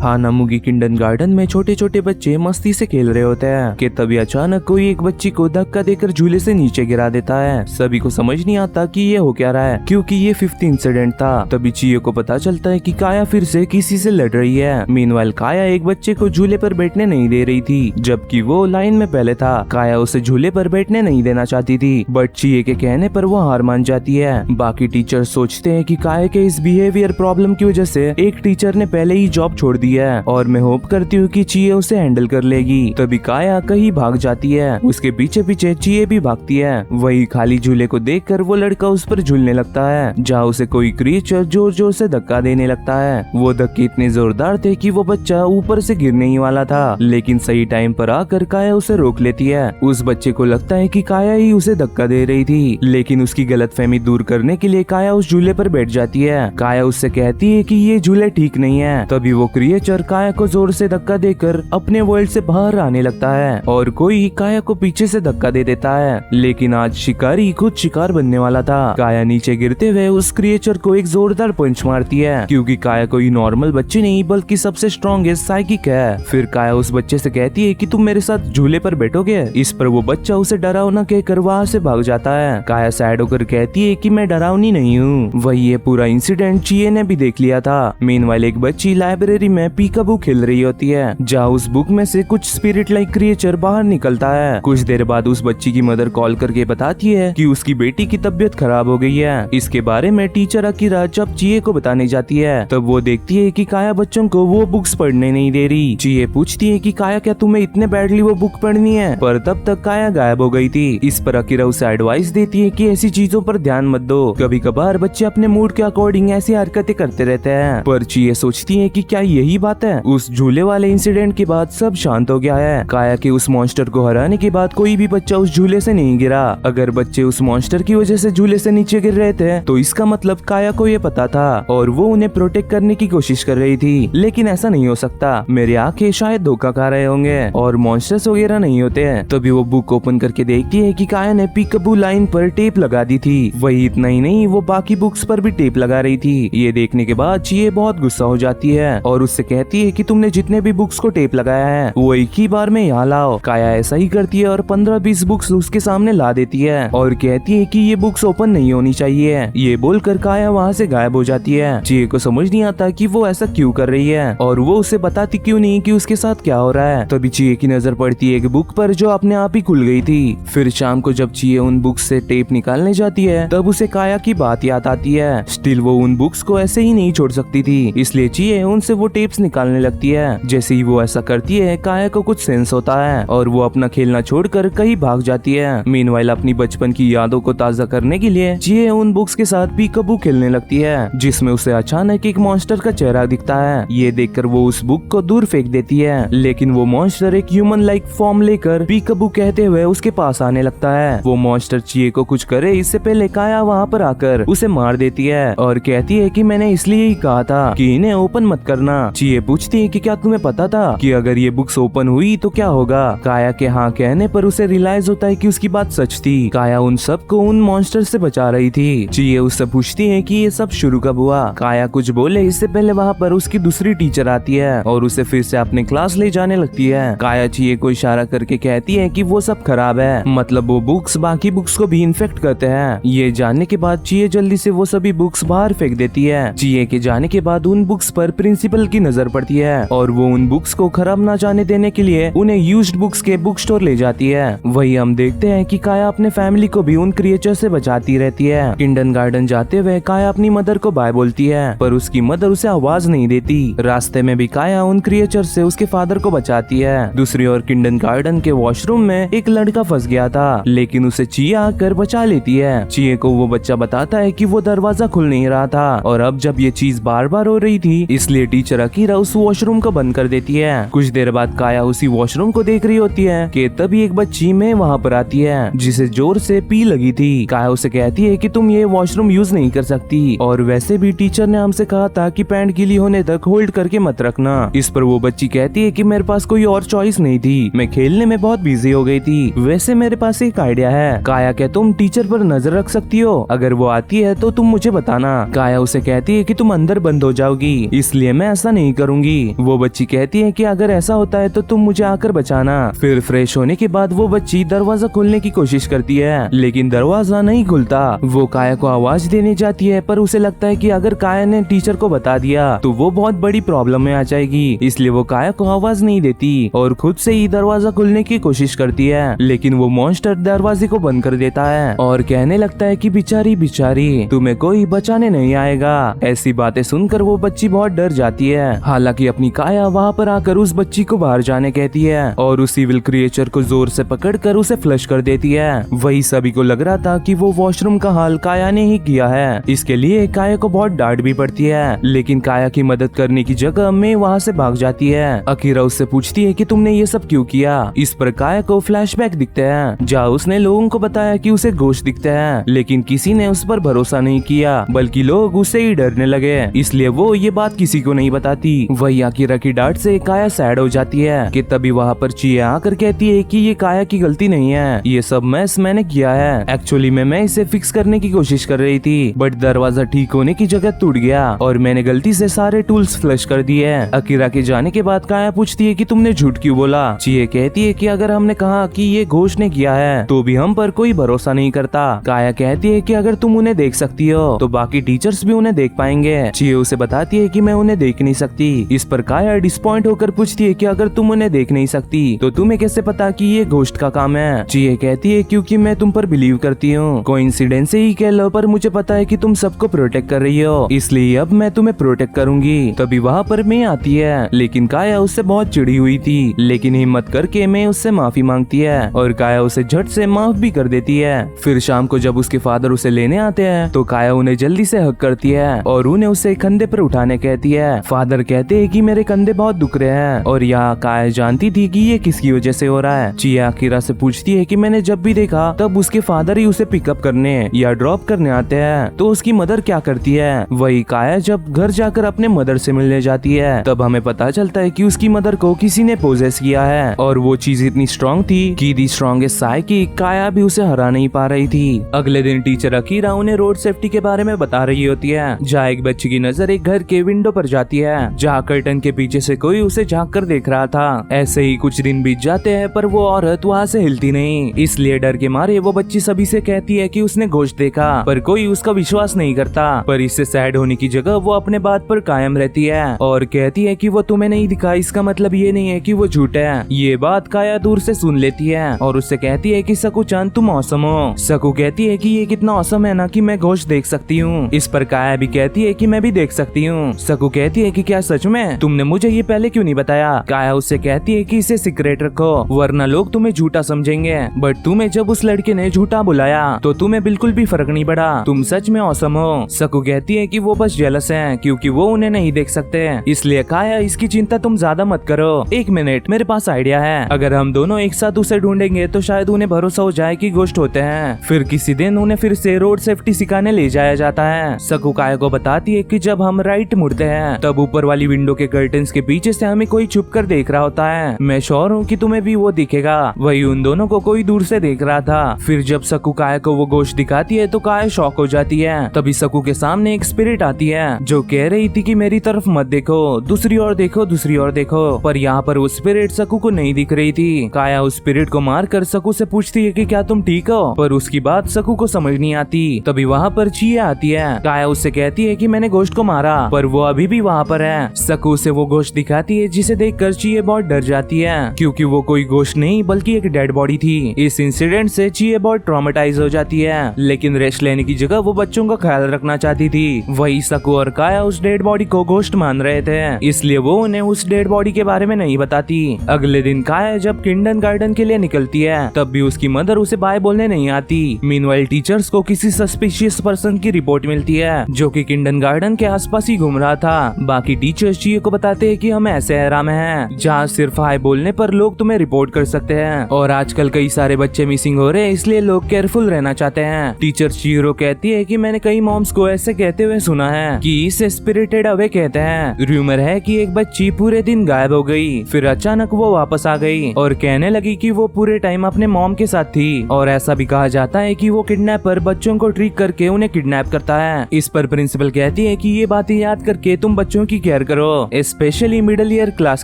हानामुगी kindergarten में छोटे छोटे बच्चे मस्ती से खेल रहे होते हैं कि तभी अचानक कोई एक बच्ची को धक्का देकर झूले से नीचे गिरा देता है। सभी को समझ नहीं आता कि ये हो क्या रहा है, क्योंकि ये 5th इंसिडेंट था। तभी चियो को पता चलता है कि काया फिर से किसी से लड़ रही है। मीनवाइल काया एक बच्चे को झूले पर बैठने नहीं दे रही थी, जबकि वो लाइन में पहले था। काया उसे झूले पर बैठने नहीं देना चाहती थी, बट चिये के कहने पर वो हार मान जाती है। बाकी टीचर सोचते हैं कि काया के इस बिहेवियर प्रॉब्लम की वजह से एक टीचर ने पहले ही जॉब छोड़ दी है, और मैं होप करती हूँ कि चिये उसे हैंडल कर लेगी। तभी काया कहीं भाग जाती है, उसके पीछे पीछे चिये भी भागती है। वही खाली झूले को देखकर वो लड़का उस पर झूलने लगता है, जहाँ उसे कोई क्रीचर जोर जोर से धक्का देने लगता है। वो धक्के इतने जोरदार थे कि वो बच्चा ऊपर से गिरने ही वाला था, लेकिन सही टाइम पर आकर काया उसे रोक लेती है। उस बच्चे को लगता है कि काया ही उसे धक्का दे रही थी, लेकिन उसकी गलतफहमी दूर करने के लिए काया उस झूले पर बैठ जाती है। काया उससे कहती है कि ये झूले ठीक नहीं है। तभी वो क्रिएचर काया को जोर से धक्का देकर अपने वर्ल्ड से बाहर आने लगता है, और कोई काया को पीछे से धक्का दे देता है। लेकिन आज शिकारी खुद शिकार बनने वाला था। काया नीचे गिरते हुए उस क्रिएचर को एक जोरदार पंच मारती है, क्योंकि काया कोई नॉर्मल बच्ची नहीं बल्कि सबसे स्ट्रॉन्गेस्ट साइकिक है। फिर काया उस बच्चे से कहती है कि तुम मेरे साथ झूले पर बैठोगे। इस पर वो बच्चा उसे डरावना कहकर वहाँ से भाग जाता है। काया सैड होकर कहती है कि मैं डरावनी नहीं हूँ। वही ये पूरा इंसिडेंट चिये ने भी देख लिया था। मीनवाइल एक बच्ची लाइब्रेरी में पीकाबू खेल रही होती है, जहाँ उस बुक में से कुछ स्पिरिट लाइक क्रिएचर बाहर निकलता है। कुछ देर बाद उस बच्ची की मदर कॉल करके बताती है कि उसकी बेटी की तबीयत खराब हो गई है। इसके बारे में टीचर अकीरा जब चिये को बताने जाती है, तब वो देखती है कि काया बच्चों को वो बुक्स पढ़ने नहीं दे रही। चिये पूछती है कि काया क्या तुम्हें इतने बैडली वो बुक पढ़नी है, पर तब तक काया गायब हो गई थी। इस पर अकीरा उसे एडवाइस देती है कि ऐसी चीजों पर ध्यान मत दो, कभी कभार बच्चे अपने मूड के अकॉर्डिंग ऐसी हरकतें करते रहते हैं। पर चिये सोचती है कि क्या यही बात है। उस झूले वाले इंसिडेंट के बाद सब शांत हो गया है। काया के उस मॉन्स्टर को हराने के बाद कोई भी बच्चा उस झूले से नहीं गिरा। अगर बच्चे उस मॉन्स्टर की वजह से झूले से नीचे गिर रहे थे, तो इसका मतलब काया को ये पता था और वो उन्हें प्रोटेक्ट करने की कोशिश कर रही थी। लेकिन ऐसा नहीं हो सकता, मेरी आंखें शायद धोखा खा रहे होंगे और मॉन्स्टर्स वगैरह नहीं होते हैं। तभी वो बुक ओपन करके देखती है कि काया ने पीकाबू लाइन पर टेप लगा दी थी। वही इतना ही नहीं, वो बाकी बुक्स पर भी टेप लगा रही थी। ये देखने के बाद चिये बहुत गुस्सा हो जाती है और उससे कहती है कि तुमने जितने भी बुक्स को टेप लगाया है वो एक ही बार में यहाँ लाओ। काया ऐसा ही करती है और 15-20 बुक्स उसके सामने ला देती है और कहती है कि ये बुक्स ओपन नहीं होनी चाहिए। ये बोलकर काया वहाँ से गायब हो जाती है। चिये को समझ नहीं आता कि वो ऐसा क्यों कर रही है और वो उसे बताती क्यों नहीं कि उसके साथ क्या हो रहा है। तभी चिये की नजर पड़ती है एक बुक पर जो अपने आप ही खुल गई थी। फिर शाम को जब चिये उन बुक्स से टेप निकालने जाती है, तब उसे काया की बात याद आती है। स्टिल वो उन बुक्स को ऐसे ही नहीं छोड़ सकती थी, इसलिए चिये उनसे वो टेप्स निकालने लगती है। जैसे ही वो ऐसा करती है, काया को कुछ सेंस होता है और वो अपना खेलना छोड़कर कहीं भाग जाती है। मीनवाइल अपनी बचपन की यादों को ताजा करने के लिए चिये उन बुक्स के साथ पीकाबू खेलने लगती है, जिसमें उसे अचानक एक मॉन्स्टर का चेहरा दिखता है। ये देखकर वो उस बुक को दूर फेंक देती है, लेकिन वो मॉन्स्टर एक ह्यूमन लाइक फॉर्म लेकर पीकाबू कहते हुए उसके पास आने लगता है। वो मॉन्स्टर चिये को कुछ करे इससे पहले काया वहाँ पर आकर उसे मार देती है और कहती है कि मैंने इसलिए ही कहा था कि इन्हें ओपन मत करना। चिये पूछती है कि क्या तुम्हें पता था कि अगर ये बुक्स ओपन हुई तो क्या होगा। काया के हाँ कहने पर उसे रियलाइज होता है कि उसकी बात सच थी। काया उन सब को उन मॉन्स्टर से बचा रही थी। चिये उससे पूछती है कि ये सब शुरू कब हुआ। काया कुछ बोले इससे पहले वहाँ पर उसकी दूसरी टीचर आती है और उसे फिर से अपने क्लास ले जाने लगती है। काया चिये को इशारा करके कहती है कि वो सब खराब है, मतलब वो बुक्स बाकी बुक्स को भी इन्फेक्ट करते हैं। ये जानने के बाद चिये जल्दी से वो सभी बुक्स बाहर फेंक देती है। चिये के जाने के बाद उन बुक्स पर प्रिंसिपल की नजर पड़ती है और वो उन बुक्स को खराब ना जाने देने के लिए उन्हें यूज्ड बुक्स के बुक स्टोर ले जाती है। वही हम देखते हैं कि काया अपने फैमिली को भी उन क्रिएचर से बचाती रहती है। किंडरगार्टन जाते हुए काया अपनी मदर को बाय बोलती है, पर उसकी मदर उसे आवाज नहीं देती। रास्ते में भी काया उन क्रिएचर से उसके फादर को बचाती है। दूसरी ओर किंडरगार्टन के वॉशरूम में एक लड़का फंस गया था, लेकिन उसे चिये आकर बचा लेती है। चिये को वो बच्चा बताता है कि वो दरवाजा खुल नहीं रहा था और अब जब ये चीज बार बार हो रही थी, इसलिए टीचर अकीरा उस वॉशरूम को बंद कर देती है। कुछ देर बाद काया उसी वॉशरूम को देख रही होती है कि तभी एक बच्ची में वहाँ पर आती है जिसे जोर से पी लगी थी। काया उसे कहती है कि तुम ये वॉशरूम यूज नहीं कर सकती और वैसे भी टीचर ने हमसे कहा था कि पैंट गीली होने तक होल्ड करके मत रखना। इस पर वो बच्ची कहती है कि मेरे पास कोई और चॉइस नहीं थी, मैं खेलने में बहुत बिजी हो गई थी। वैसे मेरे पास एक आइडिया है। काया क्या तुम टीचर पर नजर रख सकती हो? अगर वो आती है तो तुम मुझे बताना। काया उसे कहती है कि तुम अंदर बंद हो जाओगी, इसलिए मैं ऐसा नहीं करूंगी। वो बच्ची कहती है कि अगर ऐसा होता है तो तुम मुझे आकर बचाना। फिर फ्रेश होने के बाद वो बच्ची दरवाजा खोलने की कोशिश करती है, लेकिन दरवाजा नहीं खुलता। वो काया को आवाज देने जाती है, पर उसे लगता है कि अगर काया ने टीचर को बता दिया तो वो बहुत बड़ी प्रॉब्लम में आ जाएगी, इसलिए वो काया को आवाज नहीं देती और खुद से ही दरवाजा खोलने की कोशिश करती है। लेकिन वो मॉन्स्टर दरवाजे को बंद कर देता है और कहने लगता है कि बिचारी बिचारी, तुम्हें कोई बचाने नहीं आएगा। ऐसी बातें सुनकर वो बच्ची बहुत डर जाती है। हालांकि अपनी काया वहाँ पर आकर उस बच्ची को बाहर जाने कहती है और उस इविल क्रिएचर को जोर से पकड़कर उसे फ्लश कर देती है। वही सभी को लग रहा था कि वो वॉशरूम का हाल काया ने ही किया है। इसके लिए काया को बहुत डांट भी पड़ती है, लेकिन काया की मदद करने की जगह में वहाँ से भाग जाती है। अकीरा उससे पूछती है कि तुमने ये सब क्यों किया। इस पर काया को फ्लैशबैक दिखते हैं जहाँ उसने लोगों को बताया कि उसे गोश्त दिखते हैं, लेकिन किसी ने उस पर भरोसा नहीं किया, बल्कि लोग उससे ही डरने लगे, इसलिए वो ये बात किसी को नहीं बताती। वही अकीरा की डांट से काया सैड हो जाती है कि तभी वहाँ पर चिया आकर कहती है कि ये काया की गलती नहीं है, ये सब मैस मैंने किया है। एक्चुअली मैं इसे फिक्स करने की कोशिश कर रही थी, बट दरवाजा ठीक होने की जगह टूट गया और मैंने गलती से सारे टूल्स फ्लश कर दिए। अकीरा के जाने के बाद काया पूछती है कि तुमने झूठ क्यों बोला। चिए कहती है कि अगर हमने कहा कि ये घोष ने किया है तो भी हम पर कोई भरोसा नहीं करता। काया कहती है कि अगर तुम उन्हें देख सकती हो तो बाकी टीचर्स भी उन्हें देख पाएंगे। चिए उसे बताती है कि मैं उन्हें देख नहीं सकती। इस पर काया डिसपॉइंट होकर पूछती है कि अगर तुम उन्हें देख नहीं सकती तो तुम्हें कैसे पता कि ये घोस्ट का काम है। चिए कहती है क्योंकि मैं तुम पर बिलीव करती हूँ, कोइंसिडेंस से ही कह लो, पर मुझे पता है कि तुम सबको प्रोटेक्ट कर रही हो, इसलिए अब मैं तुम्हें प्रोटेक्ट करूंगी। तभी वहाँ पर मैं आती है, लेकिन काया उससे बहुत चिढ़ी हुई थी, लेकिन हिम्मत करके मैं उससे माफी मांगती है और काया उसे झट से माफ भी कर देती है। फिर शाम को जब उसके फादर उसे लेने आते हैं तो काया उन्हें जल्दी से हक करती है और उन्हें उसे कंधे पर उठाने कहती है। फादर कहते हैं कि मेरे कंधे बहुत दुख रहे हैं और यहाँ काया जानती थी कि ये किसकी वजह से हो रहा है। चिया अकीरा से पूछती है कि मैंने जब भी देखा तब उसके फादर ही उसे पिकअप करने या ड्रॉप करने आते हैं, तो उसकी मदर क्या करती है। वही काया जब घर जाकर अपने मदर से मिलने जाती है तब हमें पता चलता है कि उसकी मदर को किसी ने पोजेस किया है और वो चीज इतनी स्ट्रॉन्ग थी कि दी स्ट्रॉन्गेस्ट साइकिक काया भी उसे हरा नहीं पा रही थी। अगले दिन टीचर अकीरा उन्हें रोड सेफ्टी के बारे में बता रही होती है, जहाँ एक बच्ची की नजर एक घर के विंडो पर जाती है जहाँ कर्टन के पीछे से कोई उसे झांक कर देख रहा था। ऐसे ही कुछ दिन बीत जाते हैं पर वो औरत वहाँ से हिलती नहीं, इसलिए डर के मारे वो बच्ची सभी से कहती है कि उसने घोस्ट देखा, पर कोई उसका विश्वास नहीं करता। पर इससे सैड होने की जगह वो अपने बात पर कायम रहती है और कहती है कि वो तुम्हें नहीं दिखा इसका मतलब ये नहीं है कि वो झूठ है। ये बात काया दूर से सुन लेती है और उससे कहती है कि सकू चांद तुम औसम हो। सकू कहती है कि ये कितना औसम है ना कि मैं घोस्ट देख सकती हूँ। इस पर काया भी कहती है कि मैं भी देख सकती हूँ। सकू कहती है कि क्या सच में, तुमने मुझे ये पहले क्यों नहीं बताया। काया उससे कहती है कि इसे सीक्रेट रखो वरना लोग तुम्हें झूठा समझेंगे, बट तुम्हें जब उस लड़के ने झूठा बुलाया तो तुम्हें बिल्कुल भी फर्क नहीं पड़ा, तुम सच में औसम हो। सकू कहती है कि वो बस जेलस हैं क्योंकि वो उन्हें नहीं देख सकते, इसलिए काया इसकी चिंता तुम ज्यादा मत करो। एक मिनट, मेरे पास आइडिया है, अगर हम दोनों एक साथ उसे ढूंढेंगे तो शायद उन्हें भरोसा हो जाए कि घोस्ट होते हैं। फिर किसी दिन उन्हें फिर से रोड सेफ्टी सिखाने ले जाया जाता है। सकू काया को बताती है कि जब हम राइट मुड़ते हैं तब ऊपर वाली विंडो के कर्टन्स के पीछे से हमें कोई छुप कर देख रहा होता है। मैं श्योर हूँ कि तुम्हें भी वो दिखेगा। वही उन दोनों को कोई दूर से देख रहा था। फिर जब सकू काया को वो घोस्ट दिखाती है तो काया शॉक हो जाती है। तभी सकू के सामने एक स्पिरिट आती है जो कह रही थी कि मेरी तरफ मत देखो, दूसरी ओर देखो, दूसरी ओर देखो, पर यहाँ पर वो स्पिरिट सकू को नहीं दिख रही थी। काया उस स्पिरिट को मारकर सकू से पूछती है कि क्या तुम ठीक हो, पर उसकी बात सकू को समझ नहीं आती। तभी वहाँ पर चिया आती है। काया उससे कहती है कि मैंने घोस्ट को मारा, पर वो अभी भी वहाँ पर है। सकू से वो घोस्ट दिखाती है जिसे देखकर चिया बहुत डर जाती है क्योंकि वो कोई घोस्ट नहीं बल्कि एक डेड बॉडी थी। इस इंसिडेंट से चिया बहुत ट्रॉमेटाइज हो जाती है, लेकिन रेस्ट लेने की जगह वो बच्चों का ख्याल रखना चाहती थी। वही सकू और काया उस डेड बॉडी को घोस्ट मान रहे थे, इसलिए वो उन्हें उस डेड बॉडी के बारे में नहीं बताती। अगले दिन काया जब किंडरगार्टन के लिए निकलती है तब भी उसकी मदर उसे बाय बोलने नहीं आती। मीनवाइल टीचर्स को किसी सस्पिशियस पर्सन की रिपोर्ट मिलती है जो कि किंडरगार्टन के आसपास ही घूम रहा था। बाकी टीचर्स चिया को बताते हैं कि हम ऐसे एरा में हैं जहाँ सिर्फ हाय बोलने पर लोग तुम्हें रिपोर्ट कर सकते हैं और आजकल कई सारे बच्चे मिसिंग हो रहे हैं, इसलिए लोग केयरफुल रहना चाहते हैं। टीचर चिरो कहती है कि मैंने कई मॉम्स को ऐसे कहते हुए सुना है कि इसे स्पिरिटेड अवे कहते हैं। रूमर है कि एक बच्ची पूरे दिन गायब हो गई, फिर अचानक वो वापस आ गई और कहने लगी कि वो पूरे टाइम अपने मॉम के साथ थी और ऐसा भी कहा जाता है कि वो किडनैपर बच्चों को ट्रिक करके उन्हें किडनैप करता है। इस पर प्रिंसिपल कहती है कि ये बातें याद करके तुम बच्चों की शेयर करो, स्पेशली मिडिल ईयर क्लास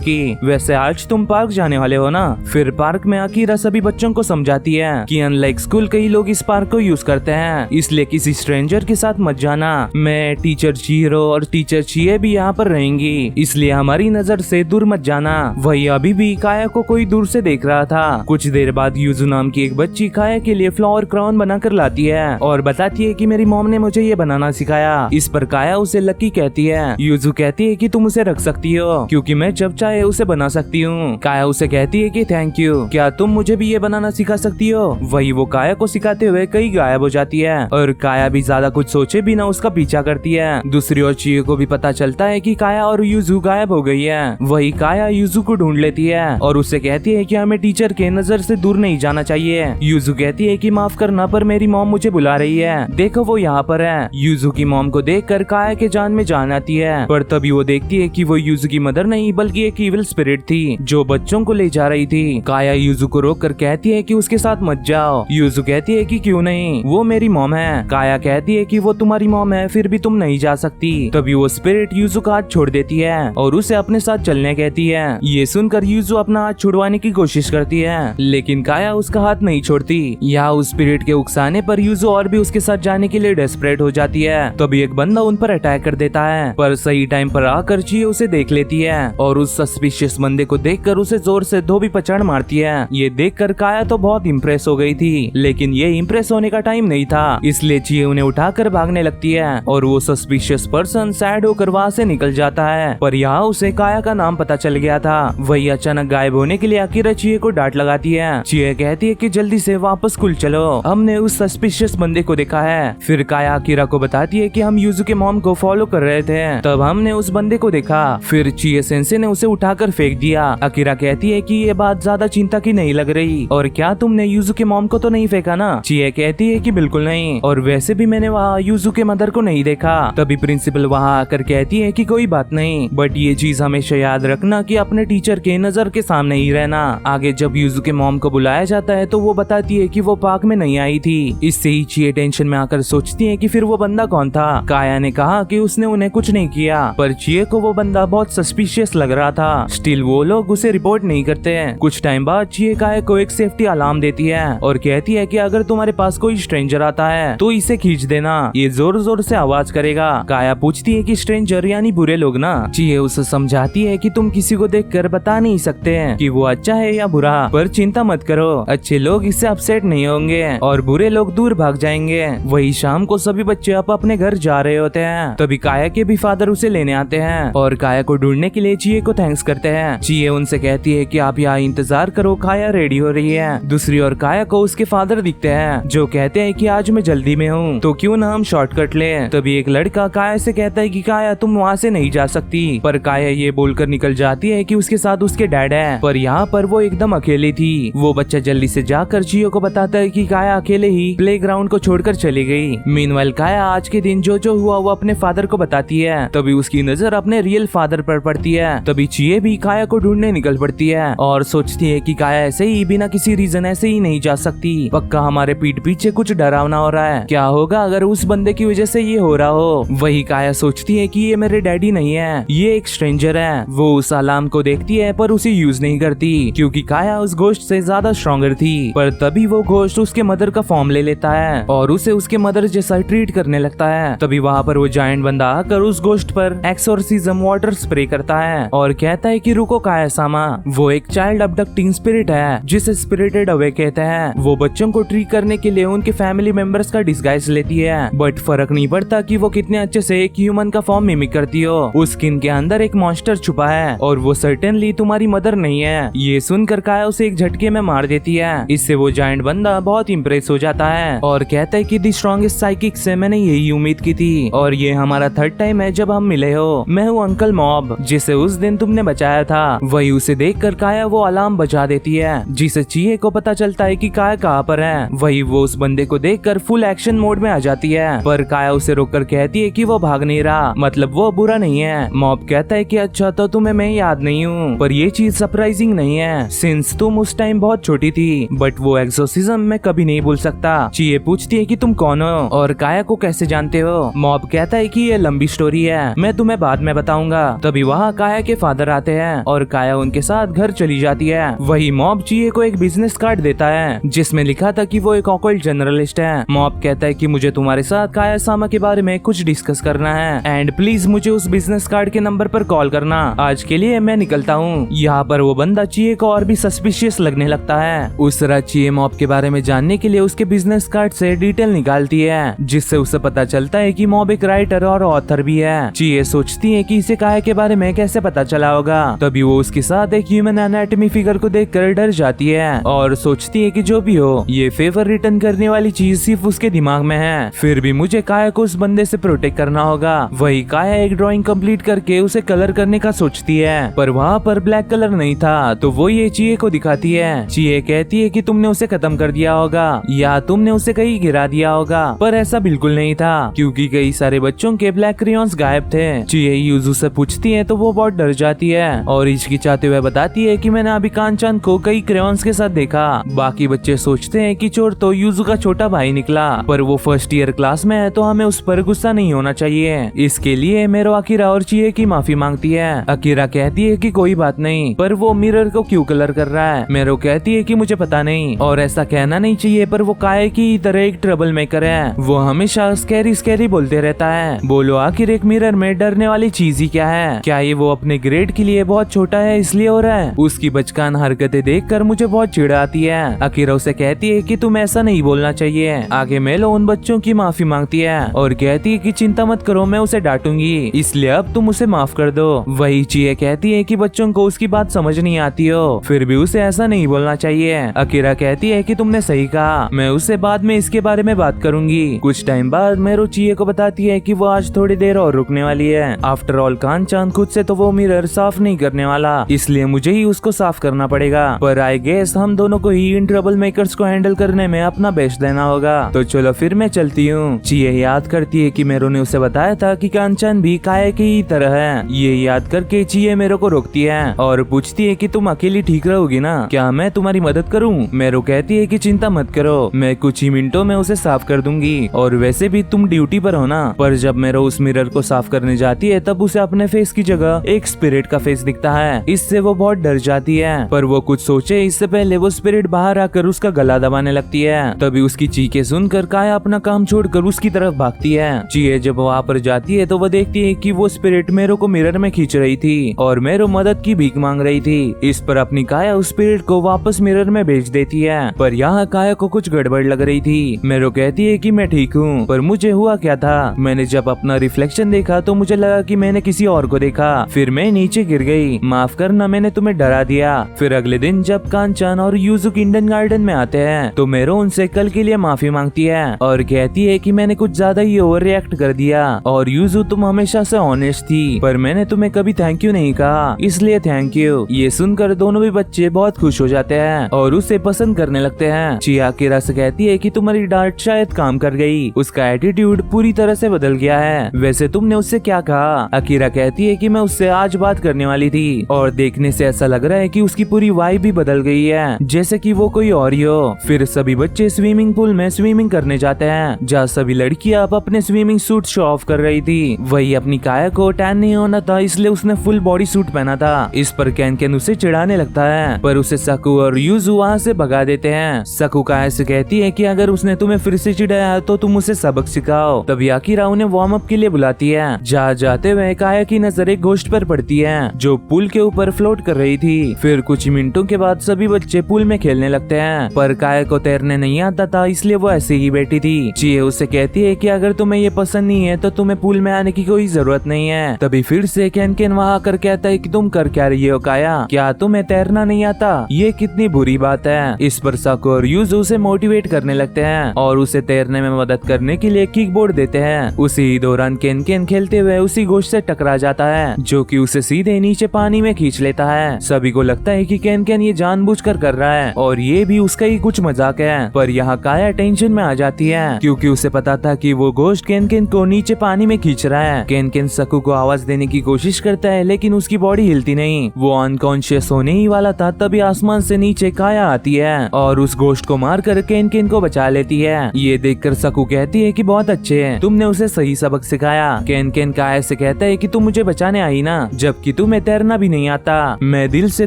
की। वैसे आज तुम पार्क जाने वाले हो ना? फिर पार्क में अकीरा सभी बच्चों को समझाती है कि अनलाइक स्कूल कई लोग इस पार्क को यूज करते हैं, इसलिए किसी स्ट्रेंजर के साथ मत जाना। मैं, टीचर चीरो और टीचर चीए भी यहाँ पर रहेंगी, इसलिए हमारी नजर से दूर मत जाना। वही अभी भी काया को कोई दूर से देख रहा था। कुछ देर बाद यूजू नाम की एक बच्ची काया के लिए फ्लावर क्राउन बनाकर लाती है और बताती है कि मेरी मॉम ने मुझे ये बनाना सिखाया। इस पर काया उसे लकी कहती है। यूजू कहती है कि तुम उसे रख सकती हो क्योंकि मैं जब चाहे उसे बना सकती हूँ। काया उसे कहती है कि थैंक यू, क्या तुम मुझे भी ये बनाना सिखा सकती हो? वही वो काया को सिखाते हुए कहीं गायब हो जाती है और काया भी ज्यादा कुछ सोचे बिना उसका पीछा करती है। दूसरी ओर चीयो को भी पता चलता है कि काया और यूजू गायब हो गई है। वही काया यूजू को ढूंढ लेती है और उससे कहती है कि हमें टीचर के नजर से दूर नहीं जाना चाहिए। यूजू कहती है कि माफ करना पर मेरी मॉम मुझे बुला रही है, देखो वो यहाँ पर है। यूजू की मॉम को देखकर काया के जान में जान आती है, पर तभी वो देखती है कि वो यूजू की मदर नहीं बल्कि एक इविल स्पिरिट थी जो बच्चों को ले जा रही थी। काया यूजू को रोक कर कहती है कि उसके साथ मत जाओ। यूजू कहती है कि क्यों नहीं, वो मेरी मॉम है। काया कहती है कि वो तुम्हारी मॉम है फिर भी तुम नहीं जा सकती। तभी वो स्पिरिट यूजू का हाथ छोड़ देती है और उसे अपने साथ चलने कहती है। ये सुनकर यूजू अपना हाथ छुड़वाने की कोशिश करती है लेकिन काया उसका हाथ नहीं छोड़ती। यहाँ उस स्पिरिट के उकसाने पर यूजू और भी उसके साथ जाने के लिए डेस्परेट हो जाती है। तभी एक बंदा उन पर अटैक कर देता है, पर सही टाइम पर आकर चीयो उसे देख लेती है और उस सस्पिशियस बंदे को देखकर उसे जोर से धोबी पछाड़ मारती है। ये देखकर काया तो बहुत इम्प्रेस हो गई थी, लेकिन ये इम्प्रेस होने का टाइम नहीं था, इसलिए चीयो उन्हें उठाकर भागने लगती है और वो सस्पिशियस पर्सन सैड होकर वहाँ से निकल जाता है। पर यहाँ उसे काया का नाम पता चल गया था। वही अचानक गायब होने के लिए अकीरा चीयो को डांट लगाती है। चीयो कहती है कि जल्दी से वापस स्कूल चलो, हमने उस सस्पिशियस बंदे को देखा है। फिर काया अकीरा को बताती है कि हम यूजू के मॉम को फॉलो कर रहे थे, तब हमने उस बंदे को देखा। फिर चीयो सेंसे ने उसे उठाकर फेंक दिया। अकीरा कहती है कि ये बात ज्यादा चिंता की नहीं लग रही, और क्या तुमने यूजू के मॉम को तो नहीं फेंका ना? चीयो कहती है कि बिल्कुल नहीं, और वैसे भी मैंने वहाँ यूजू के मदर को नहीं देखा। तभी प्रिंसिपल वहाँ आकर कहती है कि कोई बात नहीं, बट ये चीज हमेशा याद रखना कि अपने टीचर के नजर के सामने ही रहना। आगे जब यूजू के मॉम को बुलाया जाता है तो वो बताती है कि वो पार्क में नहीं आई थी। इससे ही चीयो टेंशन में आकर सोचती है कि फिर वो बंदा कौन था। काया ने कहा कि उसने उन्हें कुछ नहीं किया, पर चीयो को वो बंदा बहुत सस्पिशियस लग रहा था। स्टिल वो लोग उसे रिपोर्ट नहीं करते। कुछ टाइम बाद चीयो काया को एक सेफ्टी अलार्म देती है और कहती है कि अगर तुम्हारे पास कोई स्ट्रेंजर आता है तो इसे खींच देना, ये जोर जोर से आवाज करेगा। काया पूछती है कि स्ट्रेंजर यानी बुरे लोग ना? चीयो उसे समझाती है कि तुम किसी को देखकर बता नहीं सकते कि वो अच्छा है या बुरा, पर चिंता मत करो, अच्छे लोग इससे अपसेट नहीं होंगे और बुरे लोग दूर भाग जाएंगे। वही शाम को सभी बच्चे अब अपने घर जा रहे होते हैं। तभी काया के भी फादर उसे लेने आते हैं और काया को ढूंढने के लिए चीयो को थैंक्स करते हैं। चीयो उनसे कहती है कि आप यहाँ इंतजार करो, काया रेडी हो रही है। दूसरी ओर काया को उसके फादर दिखते हैं जो कहते हैं कि आज मैं जल्दी में हूँ तो क्यों ना हम शॉर्टकट ले। तभी एक लड़का काया से कहता है कि काया तुम वहाँ से नहीं जा सकती, पर काया ये बोलकर निकल जाती है कि उसके साथ उसके डैड है, पर यहाँ पर वो एकदम अकेली थी। वो बच्चा जल्दी से जाकर चीयो को बताता है कि काया अकेले ही प्लेग्राउंड को छोड़कर चली गई। मीनवाइल काया आज के दिन जो हुआ वो अपने फादर को बताती है। तभी उसकी नजर अपने रियल फादर पर पड़ती है। तभी चीयो भी काया को ढूंढने निकल पड़ती है और सोचती है कि काया ऐसे ही बिना किसी रीजन ऐसे ही नहीं जा सकती, पक्का हमारे पीठ पीछे कुछ डरावना हो रहा है। क्या होगा अगर उस बंदे की वजह से ये हो रहा हो? वही काया सोचती है कि ये मेरे डैडी नहीं है, ये एक स्ट्रेंजर है। वो उस अलार्म को देखती है पर उसे यूज नहीं करती क्योंकि काया उस घोस्ट से ज्यादा स्ट्रॉन्गर थी। पर तभी वो घोस्ट उसके मदर का फॉर्म ले लेता है और उसे उसके मदर जैसा ट्रीट करने लगता है। तभी वहाँ पर वो जायंट बंदा आकर उस घोस्ट पर एक्सोर्सिज्म वाटर स्प्रे करता है और कहता है कि रुको काया सामा, वो एक चाइल्ड अबडक्टिंग स्पिरिट है जिसे स्पिरिटेड अवे कहते हैं। वो बच्चों को ट्रीट करने के लिए उनके फैमिली मेंबर्स का डिस्गाइज लेती है, बट फर्क नहीं पड़ता कि वो कितने अच्छे से एक ह्यूमन का फॉर्म मिमिक करती हो, उस स्किन के अंदर एक मॉन्स्टर छुपा है और वो सर्टेनली तुम्हारी मदर नहीं है। ये सुनकर काया उसे एक झटके में मार देती है। इससे वो जायंट बंदा बहुत इम्प्रेस हो जाता है और कहता है कि द स्ट्रॉन्गेस्ट साइकिक से मैंने यही उम्मीद की थी और ये हमारा थर्ड टाइम है जब हम मिले हो। मैं हूँ अंकल मॉब जिसे उस दिन तुमने बचाया था। वही उसे देखकर काया वो अलार्म बजा देती है जिसे चीयो को पता चलता है कि काया कहाँ पर है। वही वो उस बंदे को देखकर फुल एक्शन मोड में आ जाती है, पर काया उसे रोककर कहती है कि वो भाग नहीं रहा, मतलब वो बुरा नहीं है। मॉब कहता है कि अच्छा तो तुम्हें मैं याद नहीं हूँ, पर ये चीज सरप्राइजिंग नहीं है सिंस तुम उस टाइम बहुत छोटी थी, बट वो एक्सोर्सिज्म मैं कभी नहीं भूल सकता। चीयो पूछती है कि तुम कौन हो और काया को कैसे जानते हो? मॉब कहता है कि ये लंबी स्टोरी है, मैं तुम्हें बाद में बताऊंगा। तभी वहाँ काया के फादर आते हैं और काया उनके साथ घर चली जाती है। वही मॉब चिए को एक बिजनेस कार्ड देता है जिसमें लिखा था कि वो एक ऑकल्ट जर्नलिस्ट है। मॉब कहता है कि मुझे तुम्हारे साथ काया सामा के बारे में कुछ डिस्कस करना है एंड प्लीज मुझे उस बिजनेस कार्ड के नंबर पर कॉल करना। आज के लिए मैं निकलता हूँ। यहाँ पर वो बंदा चिए को और भी सस्पिशियस लगने लगता है। उस रात चिए मॉब के बारे में जानने के लिए उसके बिजनेस कार्ड से डिटेल निकालती है जिससे उसे पता चलता है कि मॉब एक राइटर और ऑथर भी है। चिए सोचती है कि इसे काया के बारे में कैसे पता चला होगा। तभी वो उसके साथ एक ह्यूमन एनाटॉमी फिगर को देखकर डर जाती है और सोचती है कि जो भी हो ये फेवर रिटर्न करने वाली चीज सिर्फ उसके दिमाग में है। फिर भी मुझे काया को उस बंदे से प्रोटेक्ट करना होगा। वही काया एक ड्राइंग कंप्लीट करके उसे कलर करने का सोचती है पर वहाँ पर ब्लैक कलर नहीं था तो वो ये चिए को दिखाती है। चिए कहती है कि तुमने उसे खत्म कर दिया होगा या तुमने उसे कहीं गिरा दिया होगा पर ऐसा बिल्कुल नहीं था क्योंकि कई सारे बच्चों के ब्लैक क्रेयॉन्स गायब थे। चिए यूजू से पूछती है तो वो बहुत डर जाती है और हिचकिचाते हुए बताती है कि मैंने अभी कांचान को कई क्रेयॉन्स के साथ देखा। बाकी बच्चे सोचते हैं कि चोर तो यूजू का छोटा भाई निकला पर वो फर्स्ट ईयर क्लास में है तो हमें उस पर गुस्सा नहीं होना चाहिए। इसके लिए मेरो अकीरा और चिए की माफी मांगती है। अकीरा कहती है कि कोई बात नहीं पर वो मिरर को क्यों कलर कर रहा है। मेरो कहती है कि मुझे पता नहीं और ऐसा कहना नहीं चाहिए पर वो काया की तरह एक ट्रबल मेकर है। वो हमेशा स्कैरी स्कैरी बोलते रहता है। बोलो आखिर एक मिरर में डरने वाली चीज ही क्या है? क्या ये वो अपने ग्रेड के लिए बहुत छोटा है इसलिए हो रहा है? उसकी बचकान हरकतें देखकर मुझे बहुत चिढ़ आती है। अकीरा उसे कहती है कि तुम ऐसा नहीं बोलना चाहिए। आगे मेलो उन बच्चों की माफी मांगती है और कहती है कि चिंता मत करो मैं उसे डांटूंगी इसलिए अब तुम उसे माफ कर दो। वही चिए कहती है कि बच्चों को उसकी बात समझ नहीं आती हो फिर भी उसे ऐसा नहीं बोलना चाहिए। अकीरा कहती है कि तुमने सही कहा मैं उससे बाद में इसके बारे में बात करूंगी। कुछ टाइम बाद मेरो चिए को बताती है कि वो आज थोड़ी देर और रुकने वाली है। आफ्टर ऑल कांचान खुद से तो वो मिरर साफ नहीं करने वाला इसलिए मुझे ही उसको साफ करना पड़ेगा पर आई गेस हम दोनों को ही इन ट्रबल मेकर्स को हैंडल करने में अपना बेस्ट देना होगा। तो चलो फिर मैं चलती हूँ। चिए याद करती है कि मेरो ने उसे बताया था कि कांचन भी काया की ही तरह है। ये याद करके चिए मेरो को रोकती है और पूछती है कि तुम अकेली ठीक रहोगी ना? क्या मैं तुम्हारी मदद करूँ? मेरो कहती है कि चिंता मत करो मैं कुछ ही मिनटों में उसे साफ कर दूंगी और वैसे भी तुम ड्यूटी पर हो ना। पर जब मेरो उस मिरर को साफ करने जाती है तब उसे अपने फेस की जगह एक स्पिरिट का फेस दिखता है। इससे वो बहुत डर जाती है पर वो कुछ सोचे इससे पहले वो स्पिरिट बाहर आकर उसका गला दबाने लगती है। तभी उसकी चीखें सुनकर काया अपना काम छोड़कर उसकी तरफ भागती है। चिए जब वहाँ पर जाती है तो वो देखती है कि वो स्पिरिट मेरो को मिरर में खींच रही थी और मेरो मदद की भीख मांग रही थी। इस पर अपनी काया उस स्पिरिट को वापस मिरर में भेज देती है पर यहाँ काया को कुछ गड़बड़ लग रही थी। मेरो कहती है कि मैं ठीक हूँ पर मुझे हुआ क्या था, मैंने जब अपना रिफ्लेक्शन देखा तो मुझे लगा कि मैंने किसी और को देखा फिर मैं नीचे गिर गई। माफ करना मैंने तुम्हें डरा दिया। फिर अगले दिन जब कांचन और यूजू किंडन गार्डन में आते हैं तो मेरो उनसे कल के लिए माफी मांगती है और कहती है कि मैंने कुछ ज्यादा ही ओवर रिएक्ट कर दिया और यूजू तुम हमेशा से ऑनेस्ट थी पर मैंने तुम्हें कभी थैंक यू नहीं कहा इसलिए थैंक यू। ये सुनकर दोनों भी बच्चे बहुत खुश हो जाते हैं और उसे पसंद करने लगते हैं। चिए अकीरा से कहती है कि तुम्हारी डांट शायद काम कर गई, उसका एटीट्यूड पूरी तरह से बदल गया है। वैसे तुमने उससे क्या कहा? अकीरा कहती है कि मैं उससे आज बात करने वाली थी और देखने से ऐसा लग रहा है कि उसकी पूरी वाइब भी बदल गई है जैसे कि वो कोई और ही हो। फिर सभी बच्चे स्विमिंग पूल में स्विमिंग करने जाते हैं जहाँ सभी लड़कियां अब अपने स्विमिंग सूट शो ऑफ कर रही थी। वही अपनी काया को टैन नहीं होना था इसलिए उसने फुल बॉडी सूट पहना था। इस पर कैन उसे चिढ़ाने लगता है पर उसे सकू और यूजू वहाँ से भगा देते हैं। सकू काया से कहती है कि अगर उसने तुम्हें फिर से चिढ़ाया तो तुम उसे सबक सिखाओ। तभी अकीरा उन्हें वार्म अप के लिए बुलाती है। जहाँ जाते हुए काया की नजर एक घोस्ट पर पड़ती है जो पुल के ऊपर फ्लोट कर रही थी। फिर कुछ मिनटों के बाद सभी बच्चे पुल में खेलने लगते हैं पर काया को तैरने नहीं आता था इसलिए वो ऐसे ही बैठी थी। चिए उसे कहती है कि अगर तुम्हें ये पसंद नहीं है तो तुम्हें पुल में आने की कोई जरूरत नहीं है। तभी फिर से कैन वहाँ आकर कहता है कि तुम कर क्या रही हो काया, क्या तुम्हें तैरना नहीं आता? ये कितनी बुरी बात है। इस पर सकू और यूजू उसे मोटिवेट करने लगते हैं और उसे तैरने में मदद करने के लिए किक बोर्ड देते हैं। उसी दौरान कैन खेलते हुए उसी घोस्ट से टकरा जाता है जो कि उसे सीधे नीचे पानी में खींच लेता है। सभी को लगता है कि कैन ये जानबूझकर कर रहा है और ये भी उसका ही कुछ मजाक है पर यहाँ काया टेंशन में आ जाती है क्योंकि उसे पता था कि वो घोस्ट कैन को नीचे पानी में खींच रहा है। कैन सकू को आवाज देने की कोशिश करता है लेकिन उसकी बॉडी हिलती नहीं। वो अनकॉन्शियस होने ही वाला था तभी आसमान से नीचे काया आती है और उस घोस्ट को मारकर कैन को बचा लेती है। ये देखकर सकू कहती है कि बहुत अच्छे हैं, तुमने उसे सही सबक सिखाया। कैन काया से कहती कहता है कि तुम मुझे बचाने आई ना, जबकि तुम्हें तैरना भी नहीं आता। मैं दिल से